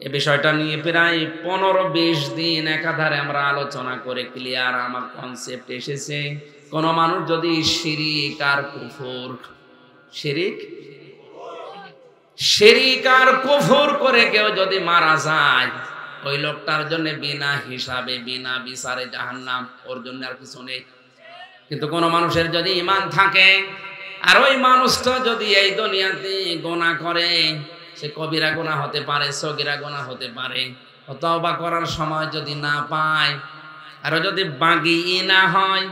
এই বিষয়টা নিয়ে প্রায় 15-20 দিন একাধারে আমরা আলোচনা করে ক্লিয়ার আমার কনসেপ্ট এসেছে। কোন মানুষ যদি শিরিক আর কুফর, শিরিক আর কুফর করে কেউ যদি মারা যায়, ওই লোকটার জন্য বিনা হিসাবে বিনা বিচারে জাহান্নাম, ওর জন্য আর কিছু নেই। কিন্তু কোন মানুষের যদি ঈমান থাকে আর ওই মানুষটা যদি এই দুনিয়াতে গুনাহ করে, সে কবিরা গুনাহ হতে পারে, সগীরা গুনাহ হতে পারে, তওবা করার সময় যদি না পায় আর যদি বাগী না হয়,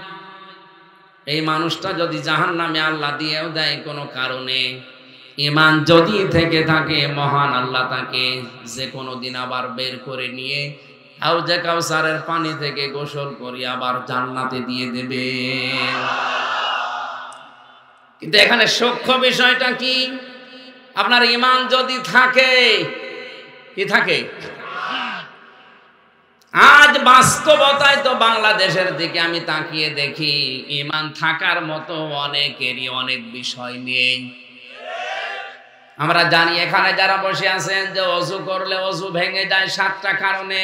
এই মানুষটা যদি জাহান্নামে আল্লাহ দিয়েও দেয় কোনো কারণে, ঈমান যদি থেকে থাকে, মহান আল্লাহ তাকে যে কোনো দিন আবার বের করে নিয়ে হাউজে কাউসারের পানি থেকে গোসল করে আবার জান্নাতে দিয়ে দেবে। কিন্তু এখানে সূক্ষ্ম বিষয়টা কি? আপনার ঈমান যদি থাকে, কি থাকে? আজ বাস্তবতায় তো বাংলাদেশের দিকে আমি তাকিয়ে দেখি, ঈমান থাকার মতো অনেকেরই অনেক বিষয় নেই। আমরা জানি এখানে যারা বসে আছেন যে ওযু করলে ওযু ভেঙে যায় 7টা কারণে,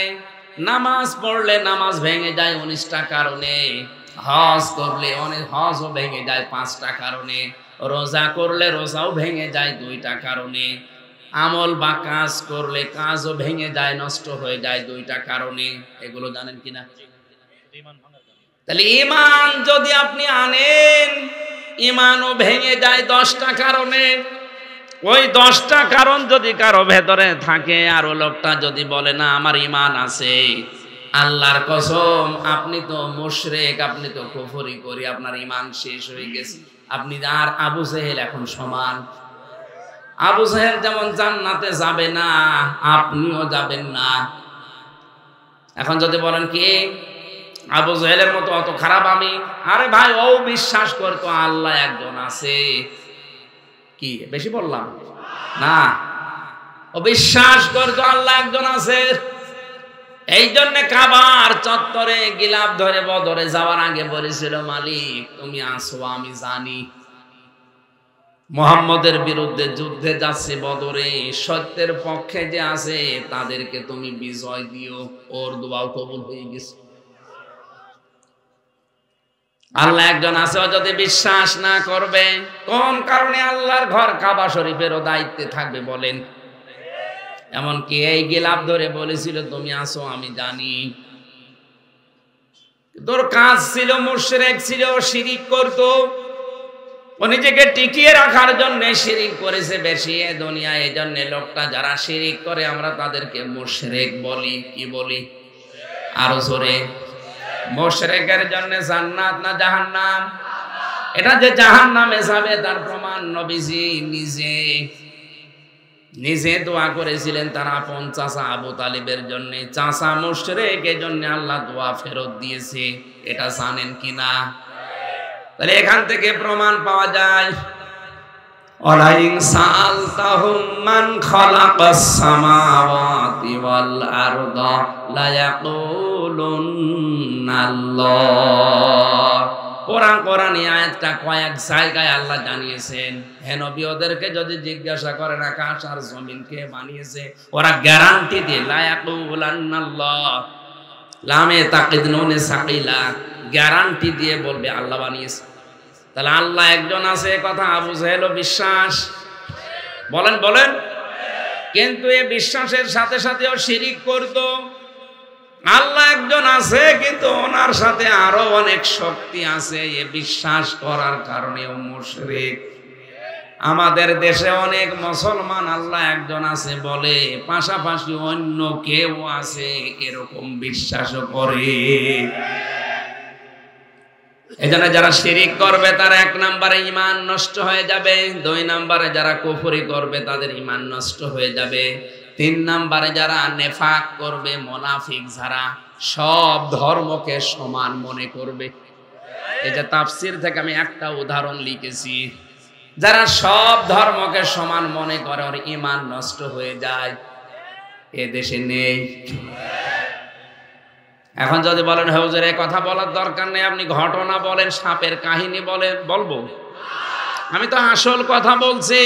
নামাজ পড়লে নামাজ ভেঙে যায় 19টা কারণে, হজ করলে হজও ভেঙে যায় 5টা কারণে, রোজা করলে রোজাও ভেঙে যায় 2টা কারণে, আমল বা কাজ করলে কাজও ভেঙে যায়, নষ্ট হয়ে যায় 2টা কারণে। এগুলো জানেন কিনা? তাহলে ঈমান যদি আপনি আনেন, ঈমানও ভেঙে যায় 10টা কারণে। ওই 10টা কারণ যদি কারো ভেতরে থাকে আর ও লোকটা যদি বলে না আমার ঈমান আছে, আল্লাহর কসম আপনি তো মুশরিক, আপনি তো কুফরি করি, আপনার ঈমান শেষ হয়ে গেছে, আপনি আর আবু জেহেল এখন সমান। আবু জাহেল যেমন জান্নাতে যাবে না, আপনিও যাবেন না। এখন যদি বলেন কি আবু জাহেলের মতো অত খারাপ আমি, আরে ভাই ও বিশ্বাস করতো আল্লাহ একজন আছে। কি বেশি বললাম না? ও বিশ্বাস করতো আল্লাহ একজন আছে। এই জন্য কাবার চত্বরে গিলাপ ধরে বদরে যাওয়ার আগে বলেছিল, মালিক তুমি আসো আমি জানি মুহাম্মদের বিরুদ্ধে যুদ্ধে যাচ্ছে বদরে, সত্যের পক্ষে যে আছে তাদেরকে তুমি বিজয় দিও। ওর দোয়াও কবুল হয়ে গেছে। আল্লাহ একজন আছে যদি বিশ্বাস না করবে, কোন কারণে আল্লাহর ঘর কাবা শরীফেরও দায়িত্বে থাকবে বলেন? এমনকি এই গিলাপ ধরে বলেছিল তুমি আসো আমি জানি। তোর কাজ ছিল মুশরিক ছিল, শিরিক করতো, ও নিজেকে টিকিয়ে রাখার জন্য শিরিক করেছে বেশি এ দুনিয়ায়। এই জন্য লোকটা যারা শিরিক করে আমরা তাদেরকে মুশরিক বলি। কি বলি আরো জোরে? মুশরিকের জন্য জান্নাত না জাহান্নাম? এটা যে জাহান্নামে যাবে তার প্রমাণ নবীজি নিজে দোয়া করেছিলেন তার আপন চাচা আবু তালিবের জন্য। চাচা মুশরিক, এই জন্য আল্লাহ দোয়া ফেরত দিয়েছে। এটা জানেন কিনা? তাহলে এখান থেকে প্রমাণ পাওয়া যায়, ওয়ালাইন সাআলতাহুম মান খালাকাস সামাওয়াতি ওয়াল আরদা লা ইয়াকুলুনাল্লাহ। কোরআনে আয়াতটা কয়েক জায়গায় আল্লাহ জানিয়েছেন। হে নবী ওদেরকে যদি জিজ্ঞাসা করেন আকাশ আর জমিন কে বানিয়েছে, ওরা গ্যারান্টি দিয়ে লা ইয়াকুলুনাল্লাহ, লামে তাকিদ নুনে সাকিলা, গ্যারান্টি দিয়ে বলবে আল্লাহ বানিয়েছে। তাহলে আল্লাহ একজন আছে কথা আবু জাহেলও বিশ্বাস। বলেন কিন্তু এই বিশ্বাসের সাথে সাথেও শিরিক করত। আল্লাহ একজন আছে কিন্তু ওনার সাথে আরো অনেক শক্তি আছে, এ বিশ্বাস করার কারণেও মুশরিক। আমাদের দেশে অনেক মুসলমান আল্লাহ একজন আছে বলে, পাশাপাশি অন্য কেউ আছে এরকম বিশ্বাসও করে। এজন্য যারা শিরিক করবে তার 1 নম্বরে ঈমান নষ্ট হয়ে যাবে, 2 নম্বরে যারা কুফরি করবে তাদের ঈমান নষ্ট হয়ে যাবে, 3 নম্বরে যারা নেফাক করবে, মুনাফিক যারা সব ধর্মকে সমান মনে করবে। এই যে তাফসীর থেকে আমি একটা উদাহরণ লিখেছি, যারা সব ধর্মকে সমান মনে করে ওর ঈমান নষ্ট হয়ে যায়। এ দেশে নেই। এখন যদি বলেন হুজুর এই কথা বলার দরকার নেই, আপনি ঘটনা বলেন, সাপের কাহিনী বলেন, বলবো? আমি তো আসল কথা বলছি।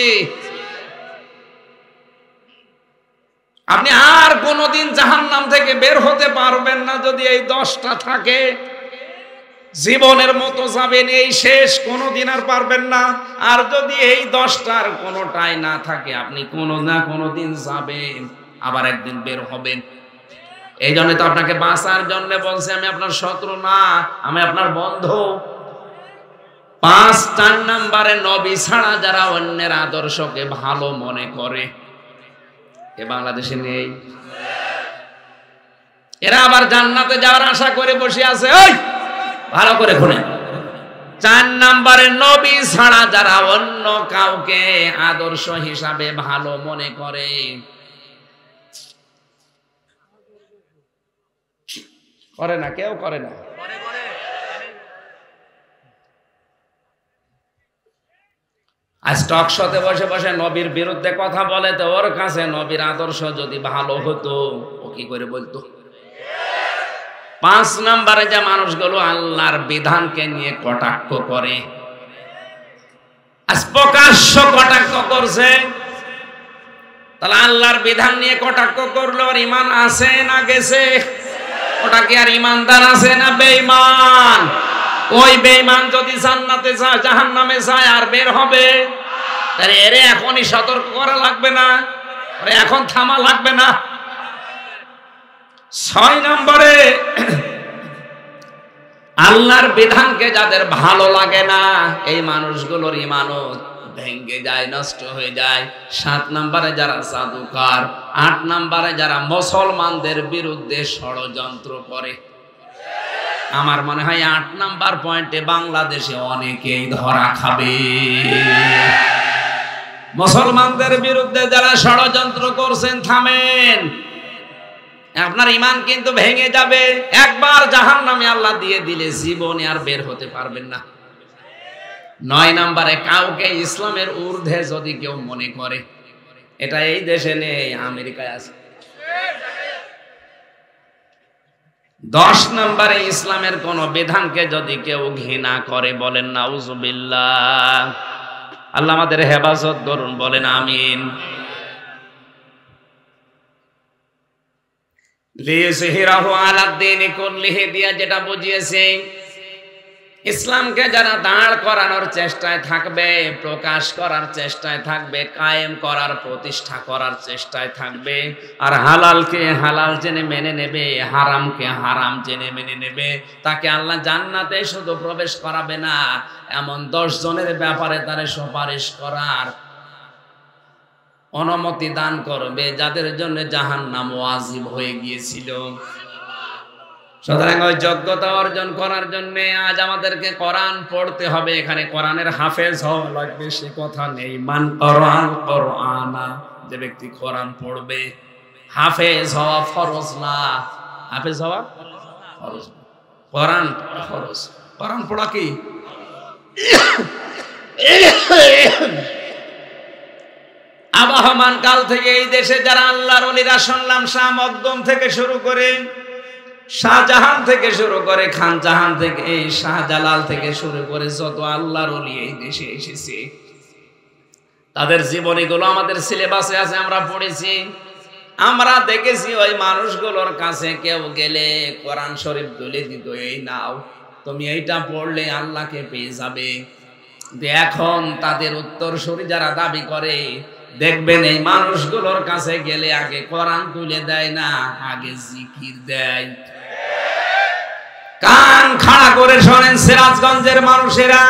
আপনি আর কোনোদিন জাহান্নাম থেকে বের হতে পারবেন না যদি এই 10টা থাকে। জীবনের মতো যাবেন, এই শেষ, কোনোদিন আর পারবেন না। আর যদি এই 10টার কোনোটাই না থাকে, আপনি কোনো না কোনোদিন যাবেন, আবার একদিন বের হবেন। এই জন্য তো আপনাকে বাঁচার জন্য বলছে আমি আপনার শত্রু না, আমি আপনার বন্ধু। 4 নম্বরে নবী ছাড়া যারা অন্যের আদর্শকে ভালো মনে করে, এ বাংলাদেশে নেই। এরা আবার জান্নাতে যাওয়ার আশা করে বসে আছে। ওই ভালো করে শুনেন, 4 নম্বরে নবী ছাড়া যারা অন্য কাউকে আদর্শ হিসাবে ভালো মনে করে, করে না, কেউ করে না। আজ টক শোতে বসে বসে নবীর বিরুদ্ধে কথা বলে, তো ওর কাছে নবীর আদর্শ যদি ভালো হতো ও কি করে বলতো? 5 নম্বরে যে মানুষগুলো আল্লাহর বিধানকে নিয়ে কটাক্ষ করে, আজ প্রকাশ্য কটাক্ষ করছে, তাহলে আল্লাহর বিধান নিয়ে কটাক্ষ করলো ওর ঈমান আছে না গেছে? ওটা কি আর ঈমানদার আছে না বেঈমান? ওই বেঈমান যদি জান্নাতে যায় জাহান্নামে যায় আর বের হবে, তাহলে এরে এখনই সতর্ক করা লাগবে না? আরে এখন থামা লাগবে না? 6 নম্বরে আল্লাহর বিধানকে যাদের ভালো লাগে না, এই মানুষগুলোর ঈমানও ভেঙে যায়, নষ্ট হয়ে যায়। 7 নম্বরে যারা জাদুকার, 8 নম্বরে যারা মুসলমানদের বিরুদ্ধে ষড়যন্ত্র করে। আমার মনে হয় 8 নাম্বার পয়েন্টে বাংলাদেশে অনেকেই ধরা খাবে। মুসলমানদের বিরুদ্ধে যারা ষড়যন্ত্র করছেন থামেন, আপনার ঈমান কিন্তু ভেঙে যাবে। একবার জাহান্নামে আল্লাহ দিয়ে দিলে জীবনে আর বের হতে পারবেন না। 9 নম্বরে, কাউকে ইসলামের ঊর্ধ্বে যদি কেউ মনে করে, এটা এই দেশে নেই, আমেরিকায় আছে। 10 নম্বরে, ইসলামের কোন বিধানকে যদি কেউ ঘৃণা করে, বলেন নাউজুবিল্লাহ। আল্লাহ আমাদের হেফাজত করুন, বলেন আমিন। লিইয়ুযহিরাহু আলাদ-দীনি কুল্লিহি দিয়া যেটা বুঝিয়েছে, ইসলামকে যারা দাঁড় করানোর চেষ্টায় থাকবে, প্রকাশ করার চেষ্টায় থাকবে, কায়েম করার, প্রতিষ্ঠা করার চেষ্টায় থাকবে, আর হালালকে হালাল জেনে মেনে নেবে, হারামকে হারাম জেনে মেনে নেবে, তাকে আল্লাহ জান্নাতে শুধু প্রবেশ করাবে না, এমন 10 জনের ব্যাপারে তারে সুপারিশ করার অনুমতি দান করবে যাদের জন্য জাহান্নাম ওয়াজিব হয়ে গিয়েছিল। সুতরাং ওই যোগ্যতা অর্জন করার জন্য আজ আমাদেরকে কোরআন পড়তে হবে। এখানে কোরআনের হাফেজ হওয়া লাগবে সে কথা নেই। মান কোরআন কোরআনা, যে ব্যক্তি কোরআন পড়বে, হাফেজ হওয়া ফরজ না। হাফেজ হওয়া ফরজ, কোরআন ফরজ। কোরআন পড়া কি? আবহমান কাল থেকে এই দেশে যারা আল্লাহর ওলিরা শুনলাম, শাহ মকদুম থেকে শুরু করে, শাহজাহান থেকে শুরু করে, খান জাহান থেকে, শাহজালাল থেকে শুরু করে যত আল্লাহর ওলি এই দেশে এসেছে, তাদের জীবনীগুলো আমাদের সিলেবাসে আছে, আমরা পড়েছি। আমরা দেখেছি ওই মানুষগুলোর কাছে কেউ গেলে কোরআন শরীফ তুলে দিত, এই নাও তুমি এইটা পড়লে আল্লাহকে পেয়ে যাবে। এখন তাদের উত্তরসূরি যারা দাবি করে, দেখবেন এই মানুষগুলোর কাছে গেলে আগে কোরআন তুলে দেয় না, আগে জিকির দেয়। কান খাড়া করে শোনেন সিরাজগঞ্জের মানুষেরা,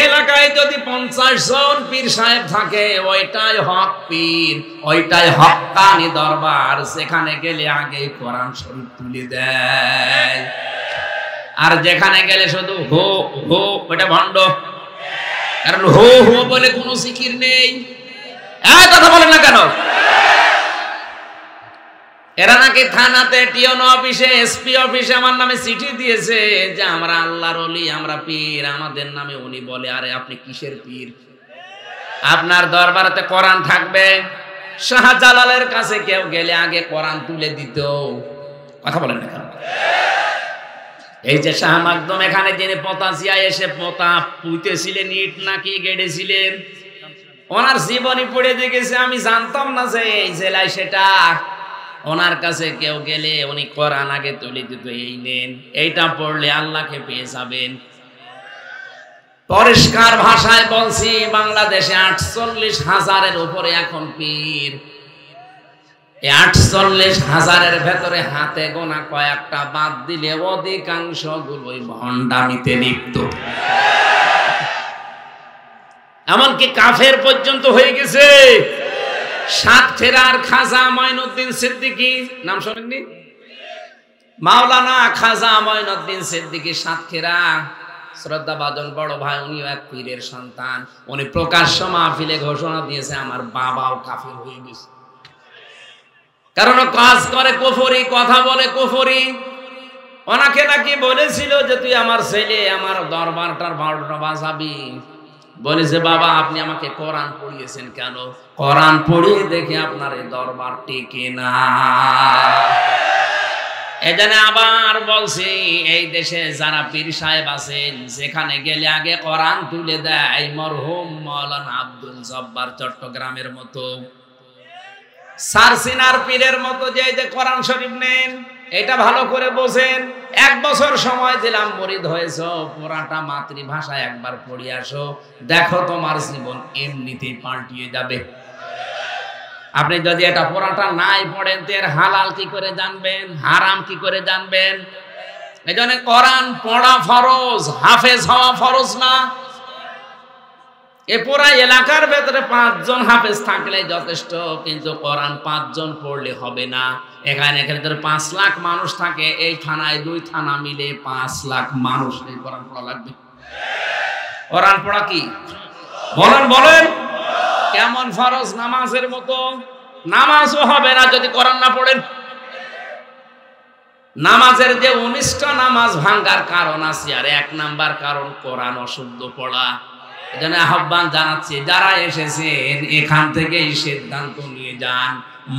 এলাকায় যদি 50 জন পীর সাহেব থাকে, ওইটাই হক পীর, ওইটাই হক্কানি দরবার। সেখানে গেলে আগে কোরআন শরীফ তুলে দেয়। আর যেখানে গেলে শুধু হো হো, ওটা ভণ্ড। কারণ হো হো বলে কোনো জিকির নেই। কথা বলেন না কেন? এরা নাকি থানাতে, টিওন অফিসে, এসপি অফিসে আমার নামে চিঠি দিয়েছে যে আমরা আল্লাহর ওলি, আমরা পীর, আমাদের নামে উনি বলে। আরে আপনি কিসের পীর? আপনার দরবারেতে কোরআন থাকবে। শাহজালালের কাছে কেউ গেলে আগে কোরআন তুলে দিত। কথা বলেন না কেন? এই যে শাহ মাকদুম এখানে যিনি পতাশিয়া এসে পোতা পুঁতেছিলেন, ইট নাকি গেড়েছিলেন, ওনার জীবনী পড়ে দেখেছে। আমি জানতাম না যে এই জেলায় সেটা। ওনার কাছে কেউ গেলে উনি কোরআন আগে তুলে দিত, এই নেন, এইটা পড়লে আল্লাহকে পেয়ে যাবেন। পরিষ্কার ভাষায় বলছি, বাংলাদেশে 48,000-এর উপরে এখন পীর। এই 48,000-এর ভেতরে হাতে গোনা কয়েকটা বাদ দিলে অধিকাংশ গুলোই ভণ্ডামিতে লিপ্ত। এমনকি কাফের পর্যন্ত হয়ে গেছে। সাতক্ষীরার খাজা মঈনুদ্দিন সিদ্দিকী, নাম শোনেননি? মাওলানা খাজা মঈনুদ্দিন সিদ্দিকী সাতক্ষীরা, শ্রদ্ধাভাজন বড় ভাই, উনিও এক পীরের সন্তান। উনি প্রকাশ্য মাহফিলে ঘোষণা দিয়েছে আমার বাবাও কাফের হয়ে গেছে। কারণ কাজ করে কুফরি, কথা বলে কুফরি। ওনাকে নাকি বলেছিল যে তুই আমার ছেলে, আমার দরবারটার 12টা বাজাবি। বলেছে বাবা আপনি আমাকে কোরআন পড়িয়েছেন কেন? কোরআন পড়িয়ে দেখে আপনার এই দরবার টেকে না। এজন্য আবার বলছি, এই দেশে যারা পীর সাহেব আছেন, যেখানে গেলে আগে কোরআন তুলে দেয়। মরহুম মাওলানা আব্দুল জব্বার চট্টগ্রামের মতো, সারসিনার পীরের মতো যে কোরআন শরীফ নেন, এটা ভালো করে বোঝেন। 1 বছর সময় দিলাম, মুরিদ হয়েছ, পুরাটা মাতৃভাষায় একবার পড়ে আসো, দেখো তোমার জীবন এমনিতেই পাল্টিয়ে যাবে। আপনি যদি এটা পুরাটা নাই পড়েন, তো এর হালাল কি করে জানবেন, হারাম কি করে জানবেন? এই জন্য কোরআন পড়া ফরজ, হাফেজ হওয়া ফরজ না। এ পুরা এলাকার ভেতরে 5 জন হাফেজ থাকলে যথেষ্ট, কিন্তু কোরআন 5 জন পড়লে হবে না। এখানে 5 লাখ মানুষ থাকে, এই থানায় 2 থানা মিলে 5 লাখ মানুষ, এই কোরআন পড়া লাগবে। কোরআন পড়া কি? বলেন বলেন, কেমন ফরজ? নামাজের মতো। নামাজও হবে না যদি কোরআন না পড়েন। নামাজের যে 19টা নামাজ ভাঙ্গার কারণ আছে, আর 1 নাম্বার কারণ কোরআন অশুদ্ধ পড়া। এজন্য আহ্বান জানাচ্ছি, যারা এসেছেন এখান থেকেই সিদ্ধান্ত নিয়ে যান,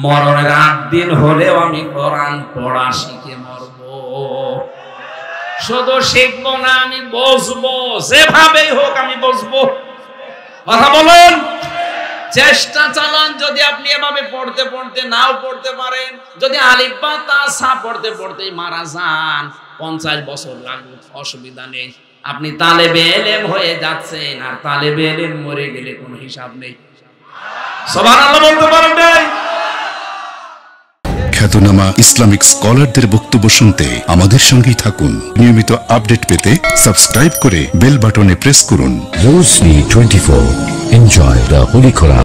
মরণের 8 দিন হলেও আমি কোরআন পড়া শিখে মরবো। শুধু শিখবো না, আমি বসবো, যেভাবেই হোক আমি বসবো। কথা বলেন, চেষ্টা চালান। যদি আপনি এভাবে পড়তে পড়তে নাও পড়তে পারেন, যদি আলিফ বা তা সা পড়তে পড়তেই মারা যান, 50 বছর লাগুক, অসুবিধা নেই। আপনি তালেবে ইলম হয়ে যাচ্ছেন, আর তালেবে ইলম মরে গেলে কোনো হিসাব নেই। সুবহানাল্লাহ বলতে পারেন নাই? খ্যাতনামা ইসলামিক স্কলারদের বক্তব্য শুনতে আমাদের সঙ্গেই থাকুন। নিয়মিত আপডেট পেতে সাবস্ক্রাইব করে বেল বাটনে প্রেস করুন। Rosni 24. Enjoy the Holy Quran.